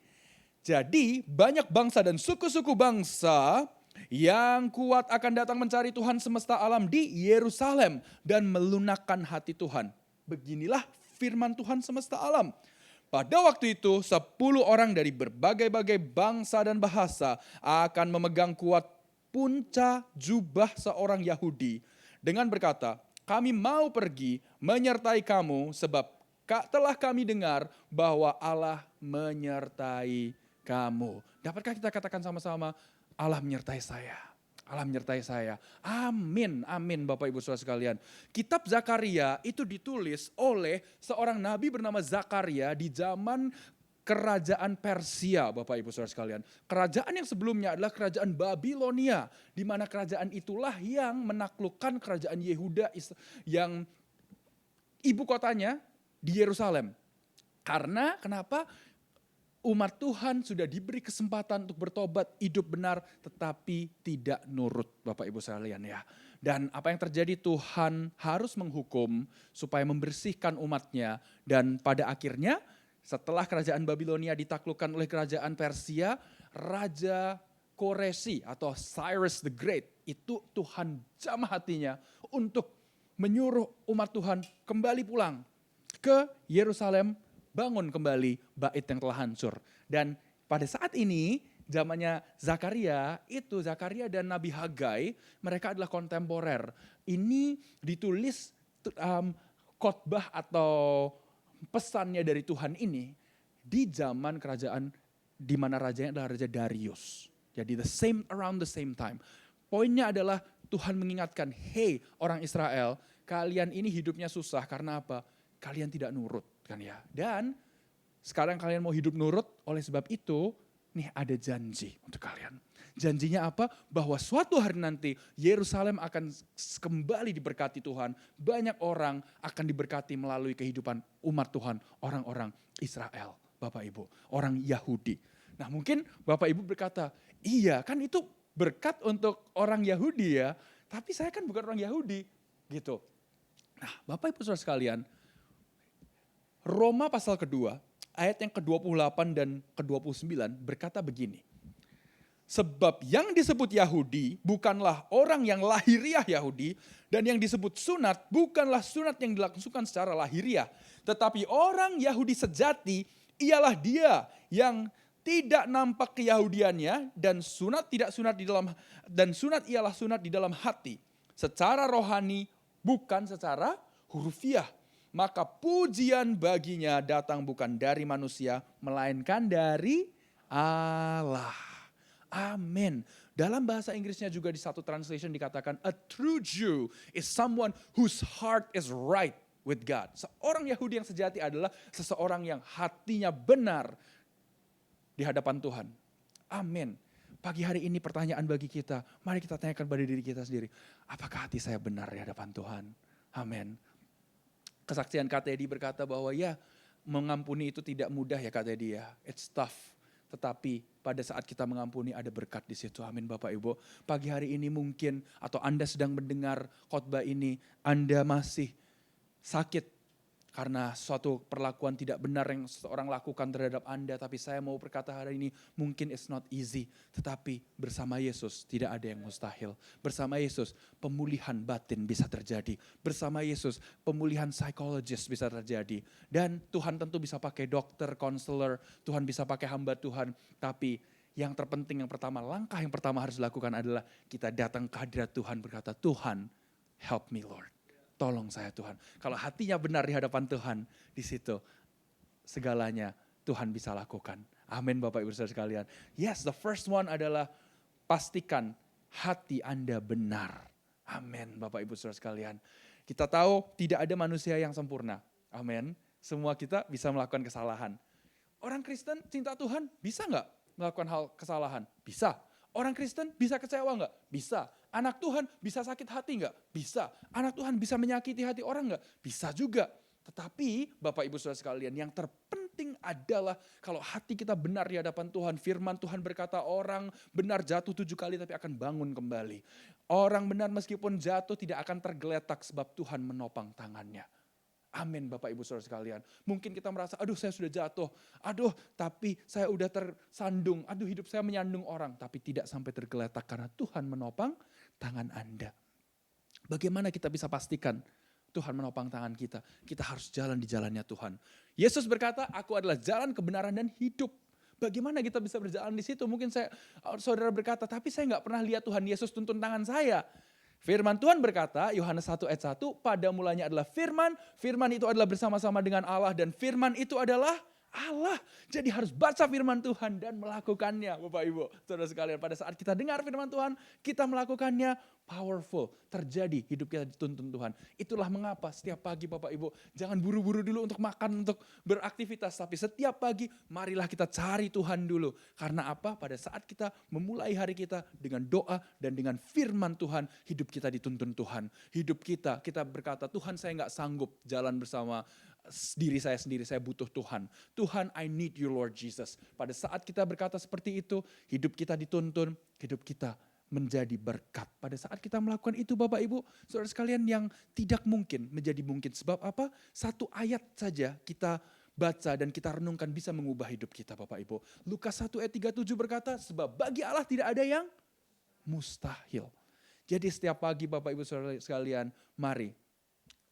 Jadi banyak bangsa dan suku-suku bangsa yang kuat akan datang mencari Tuhan semesta alam di Yerusalem dan melunakkan hati Tuhan. Beginilah firman Tuhan semesta alam. Pada waktu itu 10 orang dari berbagai-bagai bangsa dan bahasa akan memegang kuat punca jubah seorang Yahudi dengan berkata, kami mau pergi menyertai kamu sebab telah kami dengar bahwa Allah menyertai kamu. Dapatkah kita katakan sama-sama, Allah menyertai saya. Allah menyertai saya. Amin, amin Bapak Ibu Saudara sekalian. Kitab Zakaria itu ditulis oleh seorang nabi bernama Zakaria di zaman kerajaan Persia Bapak Ibu Saudara sekalian. Kerajaan yang sebelumnya adalah kerajaan Babilonia. Di mana kerajaan itulah yang menaklukkan kerajaan Yehuda yang ibu kotanya di Yerusalem. Karena kenapa? Umat Tuhan sudah diberi kesempatan untuk bertobat, hidup benar, tetapi tidak nurut Bapak Ibu sekalian ya. Dan apa yang terjadi, Tuhan harus menghukum supaya membersihkan umatnya. Dan pada akhirnya setelah kerajaan Babilonia ditaklukkan oleh kerajaan Persia, Raja Koresi atau Cyrus the Great, itu Tuhan jamah hatinya untuk menyuruh umat Tuhan kembali pulang ke Yerusalem, bangun kembali bait yang telah hancur. Dan pada saat ini zamannya Zakaria, itu Zakaria dan Nabi Hagai, mereka adalah kontemporer. Ini ditulis khotbah atau pesannya dari Tuhan ini di zaman kerajaan di mana rajanya adalah Raja Darius. Jadi around the same time. Poinnya adalah Tuhan mengingatkan, hey orang Israel, kalian ini hidupnya susah karena apa? Kalian tidak nurut. Kan ya. Dan sekarang kalian mau hidup nurut, oleh sebab itu nih ada janji untuk kalian. Janjinya apa? Bahwa suatu hari nanti Yerusalem akan kembali diberkati Tuhan. Banyak orang akan diberkati melalui kehidupan umat Tuhan, orang-orang Israel, Bapak Ibu, orang Yahudi. Nah mungkin Bapak Ibu berkata, iya kan itu berkat untuk orang Yahudi ya, tapi saya kan bukan orang Yahudi gitu. Nah Bapak Ibu saudara sekalian, Roma pasal kedua, ayat yang ke-28 dan ke-29 berkata begini. Sebab yang disebut Yahudi bukanlah orang yang lahiriah Yahudi, dan yang disebut sunat bukanlah sunat yang dilakukan secara lahiriah. Tetapi orang Yahudi sejati ialah dia yang tidak nampak keyahudiannya dan sunat ialah sunat di dalam hati, secara rohani bukan secara hurufiah. Maka pujian baginya datang bukan dari manusia melainkan dari Allah. Amin. Dalam bahasa Inggrisnya juga di satu translation dikatakan a true Jew is someone whose heart is right with God. Seorang Yahudi yang sejati adalah seseorang yang hatinya benar di hadapan Tuhan. Amin. Pagi hari ini pertanyaan bagi kita, mari kita tanyakan pada diri kita sendiri. Apakah hati saya benar di hadapan Tuhan? Amin. Kesaksian Kak Teddy berkata bahwa ya mengampuni itu tidak mudah ya Kak Teddy ya. It's tough. Tetapi pada saat kita mengampuni ada berkat di situ. Amin Bapak Ibu. Pagi hari ini mungkin atau Anda sedang mendengar khotbah ini, Anda masih sakit karena suatu perlakuan tidak benar yang seseorang lakukan terhadap Anda. Tapi saya mau berkata hari ini, mungkin it's not easy. Tetapi bersama Yesus tidak ada yang mustahil. Bersama Yesus pemulihan batin bisa terjadi. Bersama Yesus pemulihan psikologis bisa terjadi. Dan Tuhan tentu bisa pakai dokter, konselor, Tuhan bisa pakai hamba Tuhan. Tapi yang terpenting langkah yang pertama harus dilakukan adalah kita datang ke hadirat Tuhan berkata, Tuhan help me Lord. Tolong saya Tuhan. Kalau hatinya benar di hadapan Tuhan, di situ segalanya Tuhan bisa lakukan. Amin Bapak Ibu Saudara sekalian. Yes, the first one adalah pastikan hati Anda benar. Amin Bapak Ibu Saudara sekalian. Kita tahu tidak ada manusia yang sempurna. Amin. Semua kita bisa melakukan kesalahan. Orang Kristen cinta Tuhan bisa nggak melakukan hal kesalahan? Bisa. Orang Kristen bisa kecewa nggak? Bisa. Anak Tuhan bisa sakit hati nggak? Bisa. Anak Tuhan bisa menyakiti hati orang nggak? Bisa juga. Tetapi Bapak Ibu Saudara sekalian, yang terpenting adalah kalau hati kita benar di hadapan Tuhan. Firman Tuhan berkata orang benar jatuh 7 kali tapi akan bangun kembali. Orang benar meskipun jatuh tidak akan tergeletak sebab Tuhan menopang tangannya. Amin Bapak Ibu Saudara sekalian. Mungkin kita merasa, aduh saya sudah jatuh. Aduh tapi saya udah tersandung. Aduh hidup saya menyandung orang. Tapi tidak sampai tergeletak karena Tuhan menopang tangan Anda. Bagaimana kita bisa pastikan Tuhan menopang tangan kita? Kita harus jalan di jalannya Tuhan. Yesus berkata, aku adalah jalan kebenaran dan hidup. Bagaimana kita bisa berjalan di situ? Mungkin saudara berkata, tapi saya nggak pernah lihat Tuhan Yesus tuntun tangan saya. Firman Tuhan berkata, Yohanes 1 ayat 1, pada mulanya adalah firman, firman itu adalah bersama-sama dengan Allah, dan firman itu adalah Allah. Jadi harus baca firman Tuhan dan melakukannya Bapak Ibu. Saudara sekalian, pada saat kita dengar firman Tuhan, kita melakukannya, powerful. Terjadi hidup kita dituntun Tuhan. Itulah mengapa setiap pagi Bapak Ibu, jangan buru-buru dulu untuk makan, untuk beraktivitas. Tapi setiap pagi, marilah kita cari Tuhan dulu. Karena apa? Pada saat kita memulai hari kita dengan doa dan dengan firman Tuhan, hidup kita dituntun Tuhan. Hidup kita berkata, Tuhan saya gak sanggup jalan bersama diri saya sendiri, saya butuh Tuhan. Tuhan, I need you Lord Jesus. Pada saat kita berkata seperti itu, hidup kita dituntun, hidup kita menjadi berkat. Pada saat kita melakukan itu Bapak Ibu, saudara sekalian, yang tidak mungkin menjadi mungkin. Sebab apa? Satu ayat saja kita baca dan kita renungkan bisa mengubah hidup kita Bapak Ibu. Lukas 1 ayat 37 berkata, sebab bagi Allah tidak ada yang mustahil. Jadi setiap pagi Bapak Ibu saudara sekalian, mari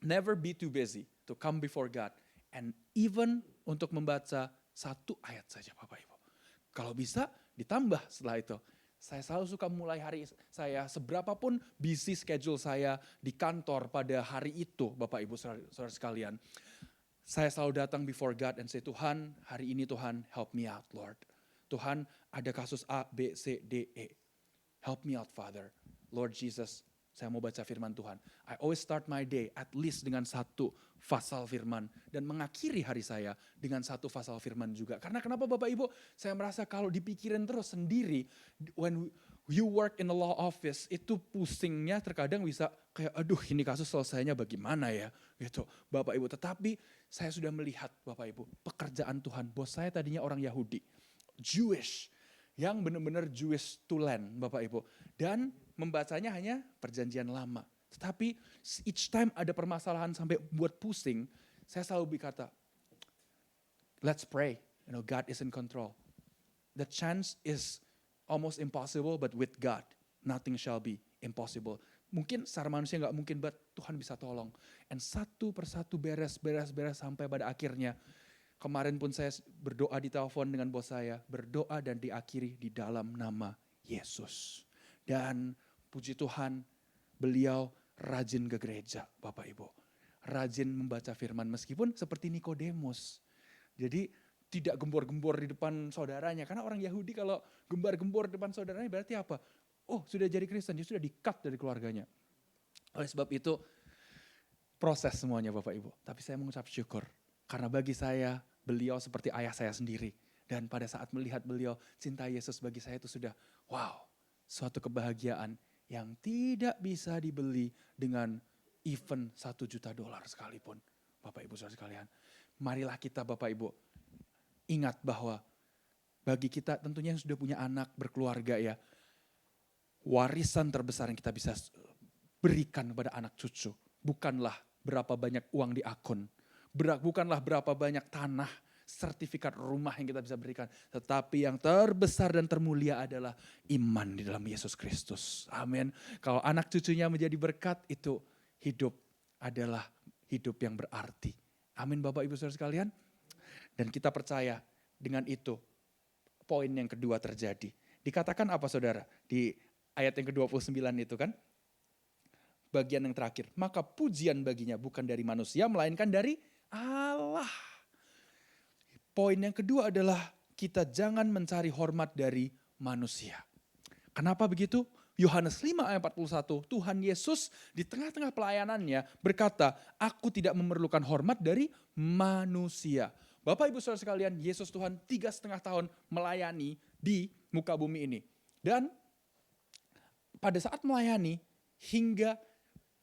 never be too busy to come before God. And even untuk membaca satu ayat saja Bapak Ibu. Kalau bisa ditambah setelah itu. Saya selalu suka mulai hari saya, seberapapun busy schedule saya di kantor pada hari itu Bapak Ibu saudara sekalian. Saya selalu datang before God and say, Tuhan hari ini Tuhan help me out Lord. Tuhan ada kasus A, B, C, D, E. Help me out Father. Lord Jesus, saya mau baca firman Tuhan. I always start my day at least dengan satu pasal firman. Dan mengakhiri hari saya dengan satu pasal firman juga. Karena kenapa Bapak Ibu? Saya merasa kalau dipikirin terus sendiri. When you work in the law office, itu pusingnya terkadang bisa kayak aduh ini kasus selesainya bagaimana ya. Gitu Bapak Ibu. Tetapi saya sudah melihat Bapak Ibu. Pekerjaan Tuhan. Bos saya tadinya orang Yahudi. Jewish. Yang benar-benar Jewish to land Bapak Ibu. Dan membacanya hanya perjanjian lama. Tetapi each time ada permasalahan sampai buat pusing, saya selalu berkata, let's pray. You know, God is in control. The chance is almost impossible, but with God, nothing shall be impossible. Mungkin secara manusia nggak mungkin, but Tuhan bisa tolong. And satu persatu beres sampai pada akhirnya Kemarin pun saya berdoa di telepon dengan bos saya, berdoa dan diakhiri di dalam nama Yesus. Dan puji Tuhan, beliau rajin ke gereja, Bapak Ibu. Rajin membaca firman meskipun seperti Nikodemus. Jadi tidak gembor-gembor di depan saudaranya. Karena orang Yahudi kalau gembar-gembor di depan saudaranya berarti apa? Oh, sudah jadi Kristen, dia sudah di-cut dari keluarganya. Oleh sebab itu, proses semuanya Bapak Ibu. Tapi saya mengucap syukur. Karena bagi saya, beliau seperti ayah saya sendiri. Dan pada saat melihat beliau, cinta Yesus bagi saya itu sudah, wow, suatu kebahagiaan yang tidak bisa dibeli dengan even $1 juta sekalipun. Bapak Ibu saudara sekalian, marilah kita Bapak Ibu ingat bahwa bagi kita tentunya yang sudah punya anak, berkeluarga ya, warisan terbesar yang kita bisa berikan kepada anak cucu bukanlah berapa banyak uang di akun, bukanlah berapa banyak tanah, sertifikat rumah yang kita bisa berikan, tetapi yang terbesar dan termulia adalah iman di dalam Yesus Kristus. Amin. Kalau anak cucunya menjadi berkat, itu hidup adalah hidup yang berarti. Amin Bapak Ibu Saudara sekalian. Dan kita percaya dengan itu poin yang kedua terjadi. Dikatakan apa saudara? Di ayat yang ke-29 itu kan. Bagian yang terakhir. Maka pujian baginya bukan dari manusia melainkan dari Allah. Poin yang kedua adalah kita jangan mencari hormat dari manusia. Kenapa begitu? Yohanes 5 ayat 41, Tuhan Yesus di tengah-tengah pelayanannya berkata, aku tidak memerlukan hormat dari manusia. Bapak Ibu Saudara sekalian, Yesus Tuhan 3,5 tahun melayani di muka bumi ini. Dan pada saat melayani hingga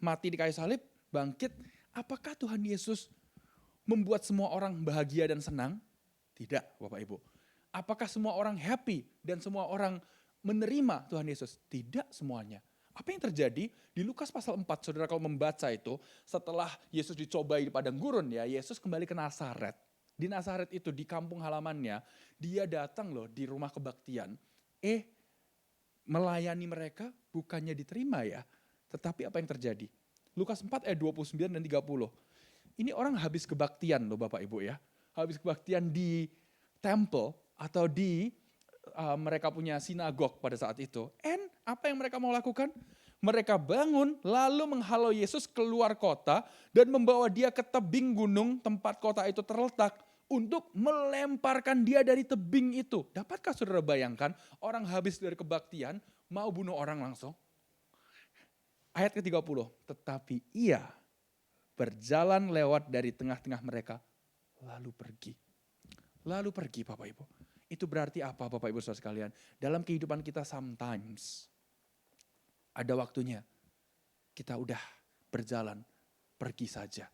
mati di kayu salib, bangkit, apakah Tuhan Yesus membuat semua orang bahagia dan senang? Tidak Bapak Ibu. Apakah semua orang happy dan semua orang menerima Tuhan Yesus? Tidak semuanya. Apa yang terjadi? Di Lukas pasal 4, saudara kalau membaca itu, setelah Yesus dicobai di padang gurun ya, Yesus kembali ke Nazaret. Di Nazaret itu, di kampung halamannya, dia datang loh di rumah kebaktian. Melayani mereka bukannya diterima ya. Tetapi apa yang terjadi? Lukas 4 ayat 29 dan 30. Ini orang habis kebaktian loh Bapak Ibu ya. Habis kebaktian di temple atau di mereka punya sinagog pada saat itu. Apa yang mereka mau lakukan? Mereka bangun lalu menghalau Yesus keluar kota dan membawa dia ke tebing gunung tempat kota itu terletak untuk melemparkan dia dari tebing itu. Dapatkah saudara bayangkan orang habis dari kebaktian mau bunuh orang langsung? Ayat ke-30, tetapi ia berjalan lewat dari tengah-tengah mereka lalu pergi. Lalu pergi Bapak Ibu. Itu berarti apa Bapak Ibu Saudara sekalian? Dalam kehidupan kita sometimes ada waktunya kita udah berjalan, pergi saja.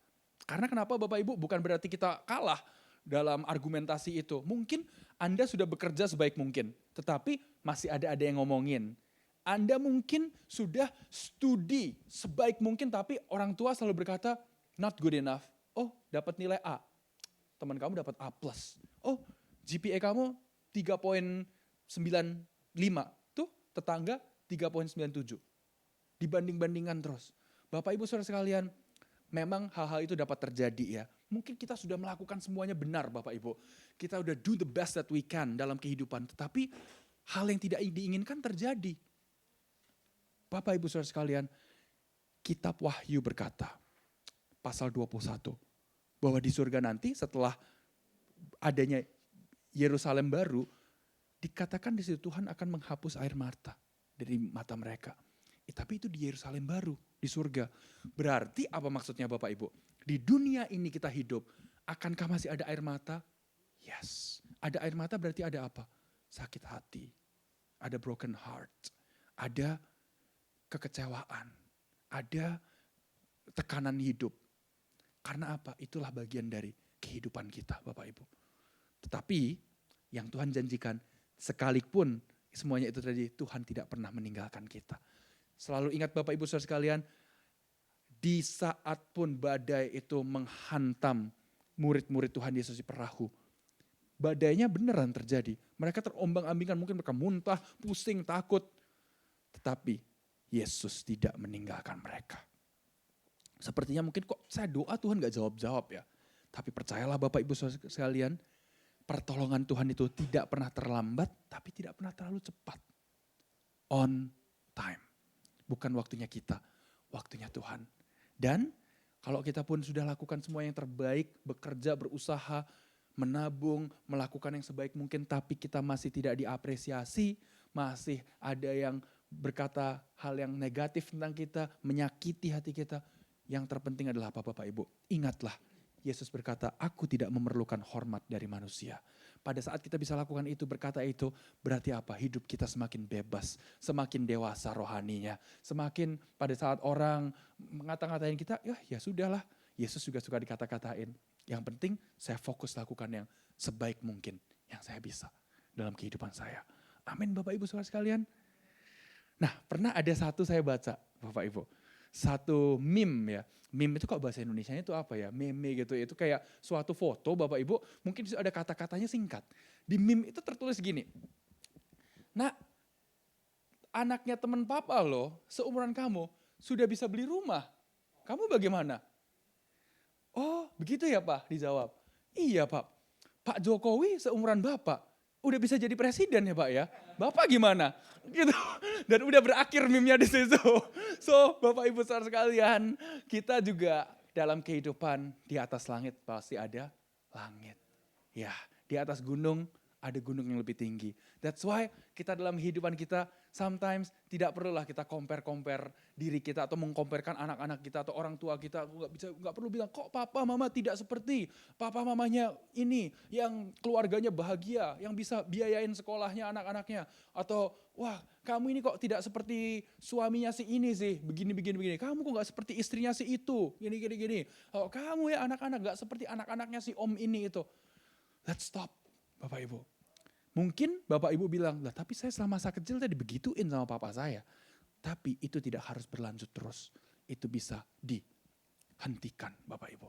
Karena kenapa Bapak Ibu? Bukan berarti kita kalah dalam argumentasi itu. Mungkin Anda sudah bekerja sebaik mungkin, tetapi masih ada yang ngomongin. Anda mungkin sudah studi sebaik mungkin, tapi orang tua selalu berkata, not good enough. Oh, dapat nilai A. Teman kamu dapat A+. Oh, GPA kamu 3,95. Tuh, tetangga 3,97. Dibanding-bandingkan terus. Bapak Ibu Saudara sekalian, memang hal-hal itu dapat terjadi ya. Mungkin kita sudah melakukan semuanya benar Bapak Ibu. Kita udah do the best that we can dalam kehidupan. Tetapi hal yang tidak diinginkan terjadi. Bapak Ibu Saudara sekalian, kitab Wahyu berkata, pasal 21, bahwa di surga nanti setelah adanya Yerusalem baru, dikatakan di situ Tuhan akan menghapus air mata dari mata mereka. Tapi itu di Yerusalem baru, di surga. Berarti apa maksudnya Bapak Ibu? Di dunia ini kita hidup, akankah masih ada air mata? Yes. Ada air mata berarti ada apa? Sakit hati, ada broken heart, ada kekecewaan, ada tekanan hidup. Karena apa? Itulah bagian dari kehidupan kita Bapak Ibu. Tetapi yang Tuhan janjikan, sekalipun semuanya itu terjadi, Tuhan tidak pernah meninggalkan kita. Selalu ingat Bapak Ibu Saudara sekalian, di saat pun badai itu menghantam murid-murid Tuhan Yesus di perahu, badainya beneran terjadi. Mereka terombang-ambingkan, mungkin mereka muntah, pusing, takut. Tetapi Yesus tidak meninggalkan mereka. Sepertinya mungkin kok saya doa Tuhan gak jawab-jawab ya. Tapi percayalah Bapak Ibu Saudara sekalian, pertolongan Tuhan itu tidak pernah terlambat, tapi tidak pernah terlalu cepat. On time. Bukan waktunya kita, waktunya Tuhan. Dan kalau kita pun sudah lakukan semua yang terbaik, bekerja, berusaha, menabung, melakukan yang sebaik mungkin, tapi kita masih tidak diapresiasi, masih ada yang berkata hal yang negatif tentang kita, menyakiti hati kita. Yang terpenting adalah apa Bapak Ibu? Ingatlah, Yesus berkata, aku tidak memerlukan hormat dari manusia. Pada saat kita bisa lakukan itu, berkata itu, berarti apa? Hidup kita semakin bebas, semakin dewasa rohaninya. Semakin pada saat orang ngata-ngatain kita, ya sudahlah. Yesus juga suka dikata-katain. Yang penting saya fokus lakukan yang sebaik mungkin yang saya bisa dalam kehidupan saya. Amin Bapak Ibu Saudara sekalian. Nah pernah ada satu saya baca Bapak Ibu. Satu meme ya. Meme itu kok bahasa Indonesianya itu apa ya? Meme gitu. Itu kayak suatu foto Bapak Ibu. Mungkin ada kata-katanya singkat. Di meme itu tertulis gini. Nah anaknya teman papa loh, seumuran kamu, sudah bisa beli rumah. Kamu bagaimana? Oh begitu ya Pak, dijawab. Iya Pak, Pak Jokowi seumuran Bapak. Udah bisa jadi presiden ya Pak ya. Bapak gimana? Gitu. Dan udah berakhir meme-nya di situ. So Bapak Ibu Saudara sekalian, kita juga dalam kehidupan di atas langit pasti ada langit. Ya, di atas gunung ada gunung yang lebih tinggi. That's why kita dalam kehidupan kita sometimes tidak perlulah kita compare diri kita atau mengkomparkan anak-anak kita atau orang tua kita. Aku nggak perlu bilang kok papa mama tidak seperti papa mamanya ini yang keluarganya bahagia, yang bisa biayain sekolahnya anak-anaknya, atau wah kamu ini kok tidak seperti suaminya si ini sih, begini. Kamu kok nggak seperti istrinya si itu, gini. Oh kamu ya anak-anak nggak seperti anak-anaknya si om ini itu. Let's stop Bapak Ibu. Mungkin Bapak Ibu bilang, lah tapi saya selama masa kecil tadi begituin sama papa saya. Tapi itu tidak harus berlanjut terus. Itu bisa dihentikan Bapak Ibu.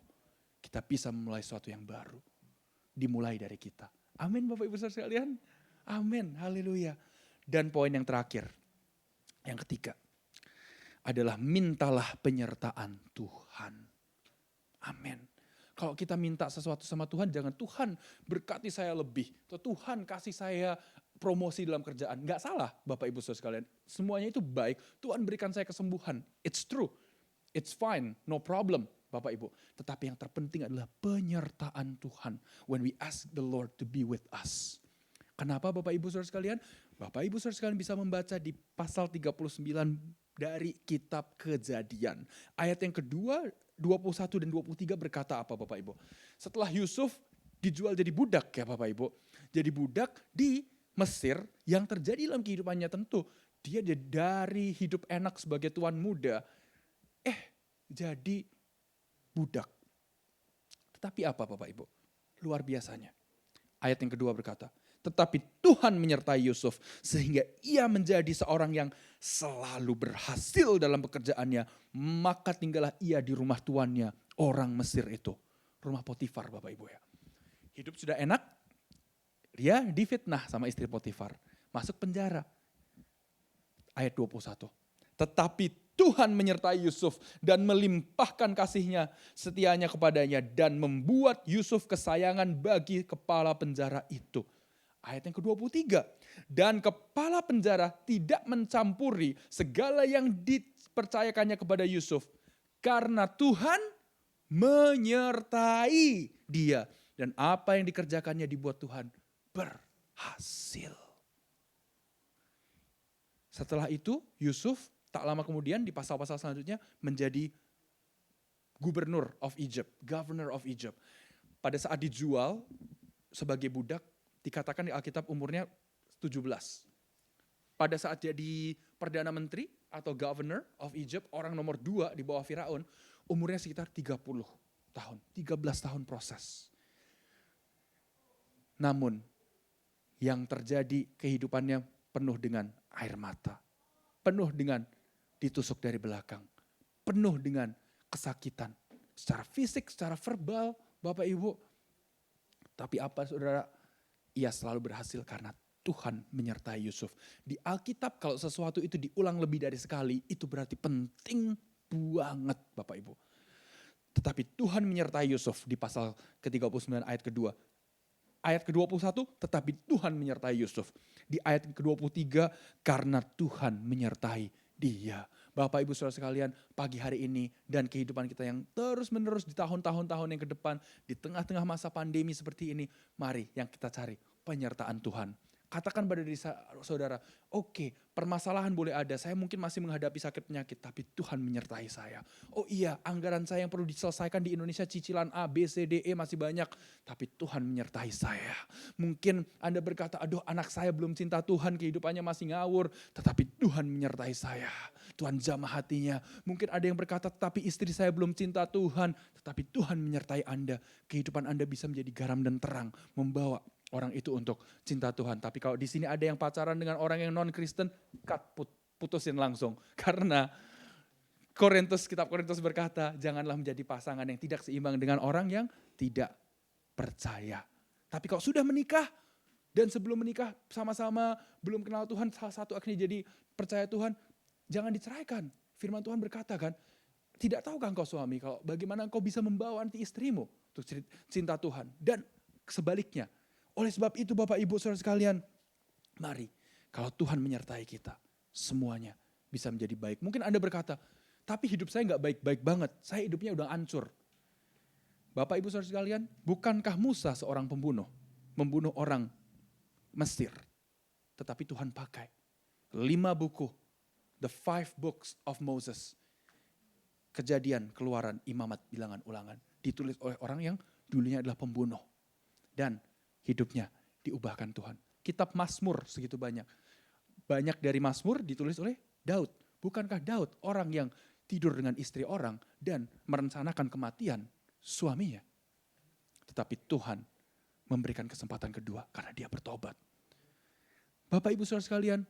Kita bisa memulai sesuatu yang baru. Dimulai dari kita. Amin Bapak Ibu Saudara sekalian. Amin, haleluya. Dan poin yang terakhir, yang ketiga, adalah mintalah penyertaan Tuhan. Amin. Kalau kita minta sesuatu sama Tuhan, jangan Tuhan berkati saya lebih. Atau Tuhan kasih saya promosi dalam kerjaan. Enggak salah Bapak Ibu Saudara sekalian. Semuanya itu baik. Tuhan berikan saya kesembuhan. It's true. It's fine. No problem Bapak Ibu. Tetapi yang terpenting adalah penyertaan Tuhan. When we ask the Lord to be with us. Kenapa Bapak Ibu Saudara sekalian? Bapak Ibu Saudara sekalian bisa membaca di pasal 39 dari kitab Kejadian. Ayat yang kedua, 21 dan 23 berkata apa Bapak Ibu? Setelah Yusuf dijual jadi budak ya Bapak Ibu. Jadi budak di Mesir, yang terjadi dalam kehidupannya tentu. Dia dari hidup enak sebagai tuan muda, jadi budak. Tetapi apa Bapak Ibu? Luar biasanya. Ayat yang kedua berkata, tetapi Tuhan menyertai Yusuf sehingga ia menjadi seorang yang selalu berhasil dalam pekerjaannya. Maka tinggallah ia di rumah tuannya, orang Mesir itu. Rumah Potifar Bapak Ibu ya. Hidup sudah enak, dia difitnah sama istri Potifar. Masuk penjara. Ayat 21. Tetapi Tuhan menyertai Yusuf dan melimpahkan kasihnya, setianya kepadanya, dan membuat Yusuf kesayangan bagi kepala penjara itu. Ayat yang ke-23. Dan kepala penjara tidak mencampuri segala yang dipercayakannya kepada Yusuf. Karena Tuhan menyertai dia. Dan apa yang dikerjakannya dibuat Tuhan berhasil. Setelah itu Yusuf tak lama kemudian di pasal-pasal selanjutnya menjadi gubernur of Egypt. Governor of Egypt. Pada saat dijual sebagai budak, dikatakan di Alkitab umurnya 17. Pada saat jadi Perdana Menteri atau Governor of Egypt, orang nomor 2 di bawah Firaun, umurnya sekitar 30 tahun. 13 tahun proses. Namun yang terjadi kehidupannya penuh dengan air mata. Penuh dengan ditusuk dari belakang. Penuh dengan kesakitan. Secara fisik, secara verbal, Bapak Ibu. Tapi apa saudara? Ia selalu berhasil karena Tuhan menyertai Yusuf. Di Alkitab kalau sesuatu itu diulang lebih dari sekali, itu berarti penting banget Bapak Ibu. tetapi Tuhan menyertai Yusuf di pasal ke-39 ayat kedua. Ayat ke-21, tetapi Tuhan menyertai Yusuf. Di ayat ke-23, karena Tuhan menyertai dia. Bapak Ibu Saudara sekalian, pagi hari ini dan kehidupan kita yang terus menerus di tahun-tahun yang ke depan, di tengah-tengah masa pandemi seperti ini, mari yang kita cari penyertaan Tuhan. Katakan pada diri saudara, oke, permasalahan boleh ada, saya mungkin masih menghadapi sakit penyakit, tapi Tuhan menyertai saya. Oh iya, anggaran saya yang perlu diselesaikan di Indonesia, cicilan A, B, C, D, E masih banyak, tapi Tuhan menyertai saya. Mungkin Anda berkata, aduh anak saya belum cinta Tuhan, kehidupannya masih ngawur, tetapi Tuhan menyertai saya. Tuhan jamah hatinya. Mungkin ada yang berkata, tapi istri saya belum cinta Tuhan, tetapi Tuhan menyertai Anda. Kehidupan Anda bisa menjadi garam dan terang, membawa orang itu untuk cinta Tuhan. Tapi kalau di sini ada yang pacaran dengan orang yang non-Kristen, putusin langsung. Karena kitab Korintus berkata, janganlah menjadi pasangan yang tidak seimbang dengan orang yang tidak percaya. Tapi kalau sudah menikah, dan sebelum menikah sama-sama belum kenal Tuhan, salah satu akhirnya jadi percaya Tuhan, jangan diceraikan. Firman Tuhan berkata kan, tidak tahukah engkau suami, kalau bagaimana engkau bisa membawa nanti istrimu untuk cinta Tuhan. Dan sebaliknya, oleh sebab itu Bapak Ibu Saudara sekalian, mari kalau Tuhan menyertai kita, semuanya bisa menjadi baik. Mungkin Anda berkata, tapi hidup saya nggak baik-baik banget, saya hidupnya udah hancur. Bapak Ibu Saudara sekalian, bukankah Musa seorang pembunuh, membunuh orang Mesir, tetapi Tuhan pakai 5 buku, the 5 books of Moses, Kejadian, Keluaran, Imamat, Bilangan, Ulangan, ditulis oleh orang yang dulunya adalah pembunuh. Dan hidupnya diubahkan Tuhan. Kitab Mazmur segitu banyak. Banyak dari Mazmur ditulis oleh Daud. Bukankah Daud orang yang tidur dengan istri orang dan merencanakan kematian suaminya? Tetapi Tuhan memberikan kesempatan kedua karena dia bertobat. Bapak Ibu Saudara sekalian,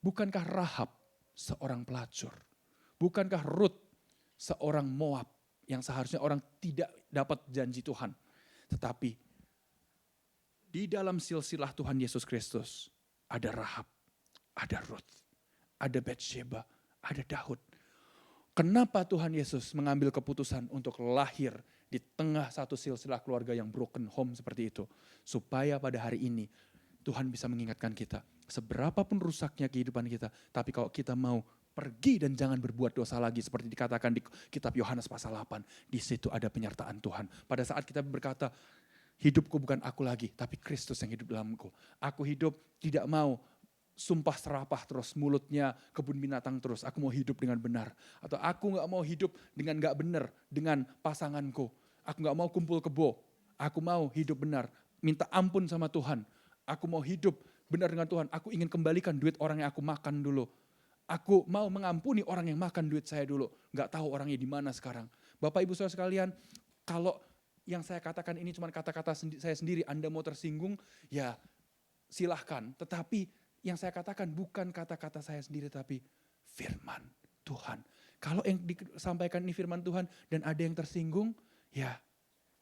bukankah Rahab seorang pelacur? Bukankah Rut seorang Moab yang seharusnya orang tidak dapat janji Tuhan? Tetapi di dalam silsilah Tuhan Yesus Kristus ada Rahab, ada Ruth, ada Batsheba, ada Daud. Kenapa Tuhan Yesus mengambil keputusan untuk lahir di tengah satu silsilah keluarga yang broken home seperti itu? Supaya pada hari ini Tuhan bisa mengingatkan kita, seberapapun rusaknya kehidupan kita, tapi kalau kita mau pergi dan jangan berbuat dosa lagi seperti dikatakan di kitab Yohanes pasal 8, di situ ada penyertaan Tuhan. Pada saat kita berkata, hidupku bukan aku lagi, tapi Kristus yang hidup dalamku. Aku hidup tidak mau sumpah serapah terus, mulutnya kebun binatang terus. Aku mau hidup dengan benar. Atau aku gak mau hidup dengan gak benar dengan pasanganku. Aku gak mau kumpul kebo. Aku mau hidup benar, minta ampun sama Tuhan. Aku mau hidup benar dengan Tuhan. Aku ingin kembalikan duit orang yang aku makan dulu. Aku mau mengampuni orang yang makan duit saya dulu. Gak tahu orangnya di mana sekarang. Bapak Ibu Saudara sekalian, kalau yang saya katakan ini cuma kata-kata saya sendiri, Anda mau tersinggung, ya silahkan. Tetapi yang saya katakan bukan kata-kata saya sendiri, tapi firman Tuhan. Kalau yang disampaikan ini firman Tuhan dan ada yang tersinggung, ya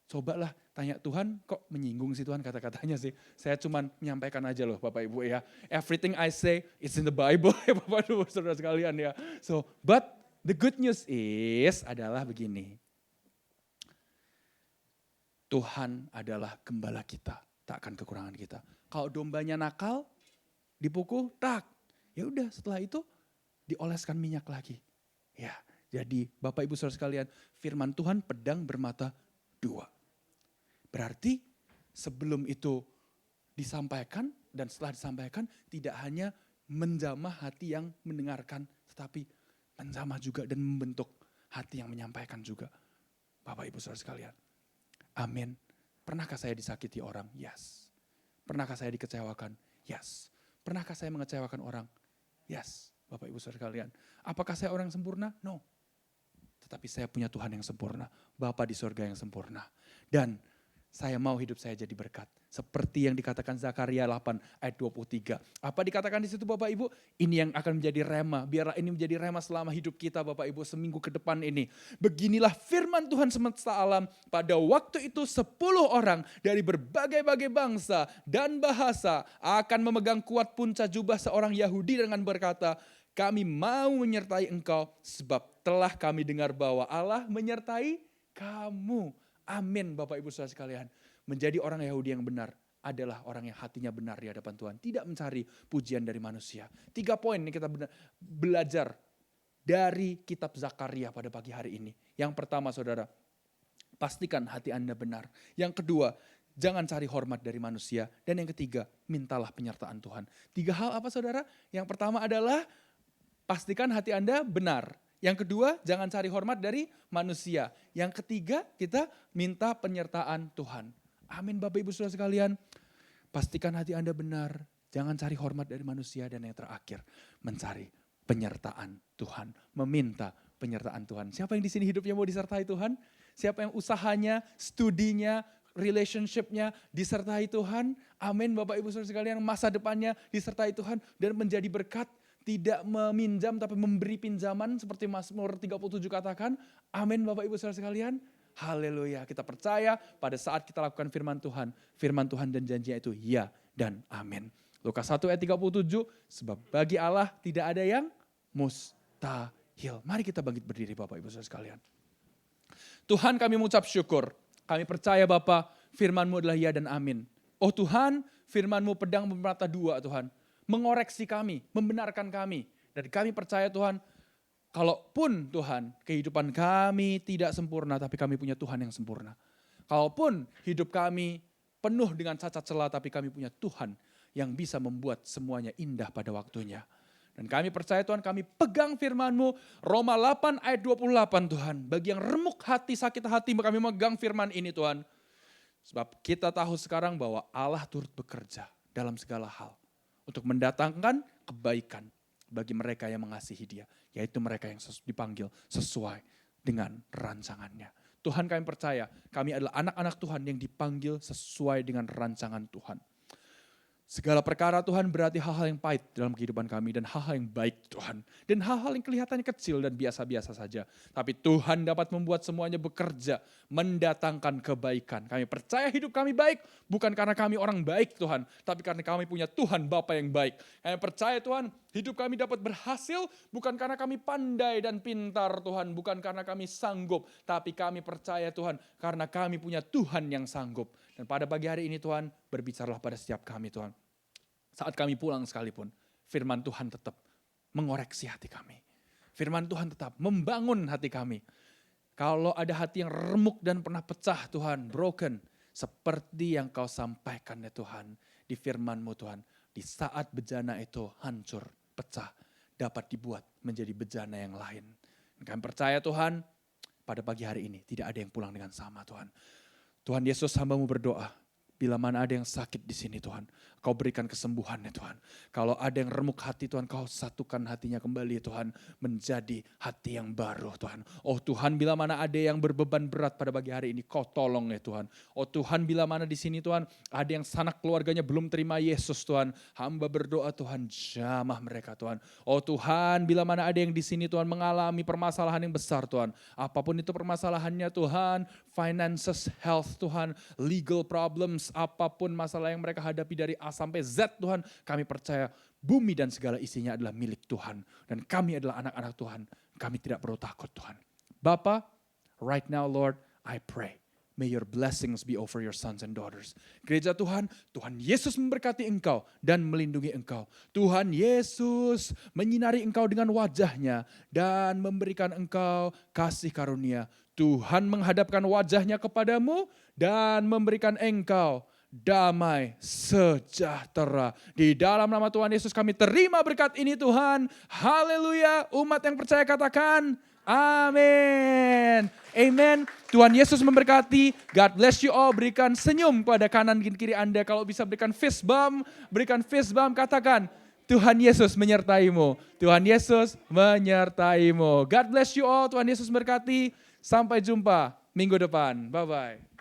cobalah tanya Tuhan, kok menyinggung sih Tuhan kata-katanya sih. Saya cuma menyampaikan aja loh Bapak Ibu ya. Everything I say is in the Bible ya Bapak Ibu Saudara sekalian ya. So, but the good news is adalah begini. Tuhan adalah gembala kita, tak akan kekurangan kita. Kalau dombanya nakal, dipukul, tak. Ya udah setelah itu dioleskan minyak lagi. Ya, jadi Bapak Ibu Saudara sekalian, firman Tuhan pedang bermata 2. Berarti sebelum itu disampaikan dan setelah disampaikan tidak hanya menjamah hati yang mendengarkan, tetapi menjamah juga dan membentuk hati yang menyampaikan juga. Bapak Ibu Saudara sekalian. Amin. Pernahkah saya disakiti orang? Yes. Pernahkah saya dikecewakan? Yes. Pernahkah saya mengecewakan orang? Yes. Bapak Ibu Saudara sekalian. Apakah saya orang yang sempurna? No. Tetapi saya punya Tuhan yang sempurna. Bapa di surga yang sempurna. Dan saya mau hidup saya jadi berkat. Seperti yang dikatakan Zakaria 8 ayat 23. Apa dikatakan di situ Bapak Ibu? Ini yang akan menjadi rema. Biarlah ini menjadi rema selama hidup kita Bapak Ibu seminggu ke depan ini. Beginilah firman Tuhan semesta alam. Pada waktu itu 10 orang dari berbagai-bagai bangsa dan bahasa akan memegang kuat punca jubah seorang Yahudi dengan berkata, kami mau menyertai engkau sebab telah kami dengar bahwa Allah menyertai kamu. Amin Bapak Ibu Saudara sekalian. Menjadi orang Yahudi yang benar adalah orang yang hatinya benar di hadapan Tuhan. Tidak mencari pujian dari manusia. 3 poin ini kita belajar dari kitab Zakaria pada pagi hari ini. Yang pertama saudara, pastikan hati Anda benar. Yang kedua, jangan cari hormat dari manusia. Dan yang ketiga, mintalah penyertaan Tuhan. 3 hal apa saudara? Yang pertama adalah pastikan hati Anda benar. Yang kedua, jangan cari hormat dari manusia. Yang ketiga, kita minta penyertaan Tuhan. Amin Bapak Ibu Saudara sekalian. Pastikan hati Anda benar. Jangan cari hormat dari manusia. Dan yang terakhir, mencari penyertaan Tuhan. Meminta penyertaan Tuhan. Siapa yang di sini hidupnya mau disertai Tuhan? Siapa yang usahanya, studinya, relationship-nya disertai Tuhan? Amin Bapak Ibu Saudara sekalian. Masa depannya disertai Tuhan dan menjadi berkat. Tidak meminjam tapi memberi pinjaman seperti Mazmur 37 katakan. Amin Bapak Ibu Saudara sekalian. Haleluya. Kita percaya pada saat kita lakukan firman Tuhan dan janjinya itu ya dan amin. Lukas 1 ayat 37, sebab bagi Allah tidak ada yang mustahil. Mari kita bangkit berdiri Bapak Ibu Saudara sekalian. Tuhan kami mengucap syukur. Kami percaya Bapa, firman-Mu adalah ya dan amin. Oh Tuhan, firman-Mu pedang bermata dua Tuhan. Mengoreksi kami, membenarkan kami. Dan kami percaya Tuhan, kalaupun Tuhan kehidupan kami tidak sempurna, tapi kami punya Tuhan yang sempurna. Kalaupun hidup kami penuh dengan cacat celah, tapi kami punya Tuhan yang bisa membuat semuanya indah pada waktunya. Dan kami percaya Tuhan, kami pegang firman-Mu, Roma 8 ayat 28 Tuhan. Bagi yang remuk hati, sakit hati, kami megang firman ini Tuhan. Sebab kita tahu sekarang bahwa Allah turut bekerja dalam segala hal. Untuk mendatangkan kebaikan bagi mereka yang mengasihi Dia. Yaitu mereka yang dipanggil sesuai dengan rancangannya. Tuhan kami percaya, kami adalah anak-anak Tuhan yang dipanggil sesuai dengan rancangan Tuhan. Segala perkara Tuhan berarti hal-hal yang pahit dalam kehidupan kami dan hal-hal yang baik Tuhan. Dan hal-hal yang kelihatannya kecil dan biasa-biasa saja. Tapi Tuhan dapat membuat semuanya bekerja, mendatangkan kebaikan. Kami percaya hidup kami baik bukan karena kami orang baik Tuhan. Tapi karena kami punya Tuhan Bapa yang baik. Kami percaya Tuhan hidup kami dapat berhasil bukan karena kami pandai dan pintar Tuhan. Bukan karena kami sanggup. Tapi kami percaya Tuhan karena kami punya Tuhan yang sanggup. Dan pada pagi hari ini Tuhan berbicaralah pada setiap kami Tuhan. Saat kami pulang sekalipun, firman Tuhan tetap mengoreksi hati kami. Firman Tuhan tetap membangun hati kami. Kalau ada hati yang remuk dan pernah pecah Tuhan, broken. Seperti yang kau sampaikan ya Tuhan, di firman-Mu Tuhan. Di saat bejana itu hancur, pecah, dapat dibuat menjadi bejana yang lain. Dan kami percaya Tuhan, pada pagi hari ini tidak ada yang pulang dengan sama Tuhan. Tuhan Yesus hamba-Mu berdoa. Bila mana ada yang sakit di sini Tuhan, Kau berikan kesembuhan ya Tuhan. Kalau ada yang remuk hati Tuhan, Kau satukan hatinya kembali Tuhan. Menjadi hati yang baru Tuhan. Oh Tuhan, bila mana ada yang berbeban berat pada pagi hari ini, Kau tolong ya Tuhan. Oh Tuhan, bila mana di sini Tuhan, ada yang sanak keluarganya belum terima Yesus Tuhan. Hamba berdoa Tuhan, jamah mereka Tuhan. Oh Tuhan, bila mana ada yang di sini Tuhan mengalami permasalahan yang besar Tuhan. Apapun itu permasalahannya Tuhan, finances, health Tuhan, legal problems, apapun masalah yang mereka hadapi dari A sampai Z Tuhan, kami percaya bumi dan segala isinya adalah milik Tuhan. Dan kami adalah anak-anak Tuhan, kami tidak perlu takut Tuhan. Bapa, right now Lord, I pray. May your blessings be over your sons and daughters. Gereja Tuhan, Tuhan Yesus memberkati engkau dan melindungi engkau. Tuhan Yesus menyinari engkau dengan wajahnya dan memberikan engkau kasih karunia. Tuhan menghadapkan wajahnya kepadamu dan memberikan engkau damai sejahtera. Di dalam nama Tuhan Yesus kami terima berkat ini Tuhan. Haleluya. Umat yang percaya katakan amin. Amen. Tuhan Yesus memberkati. God bless you all. Berikan senyum pada kanan dan kiri Anda. Kalau bisa berikan fist bump. Berikan fist bump. Katakan Tuhan Yesus menyertaimu. Tuhan Yesus menyertaimu. God bless you all. Tuhan Yesus memberkati. Sampai jumpa minggu depan. Bye-bye.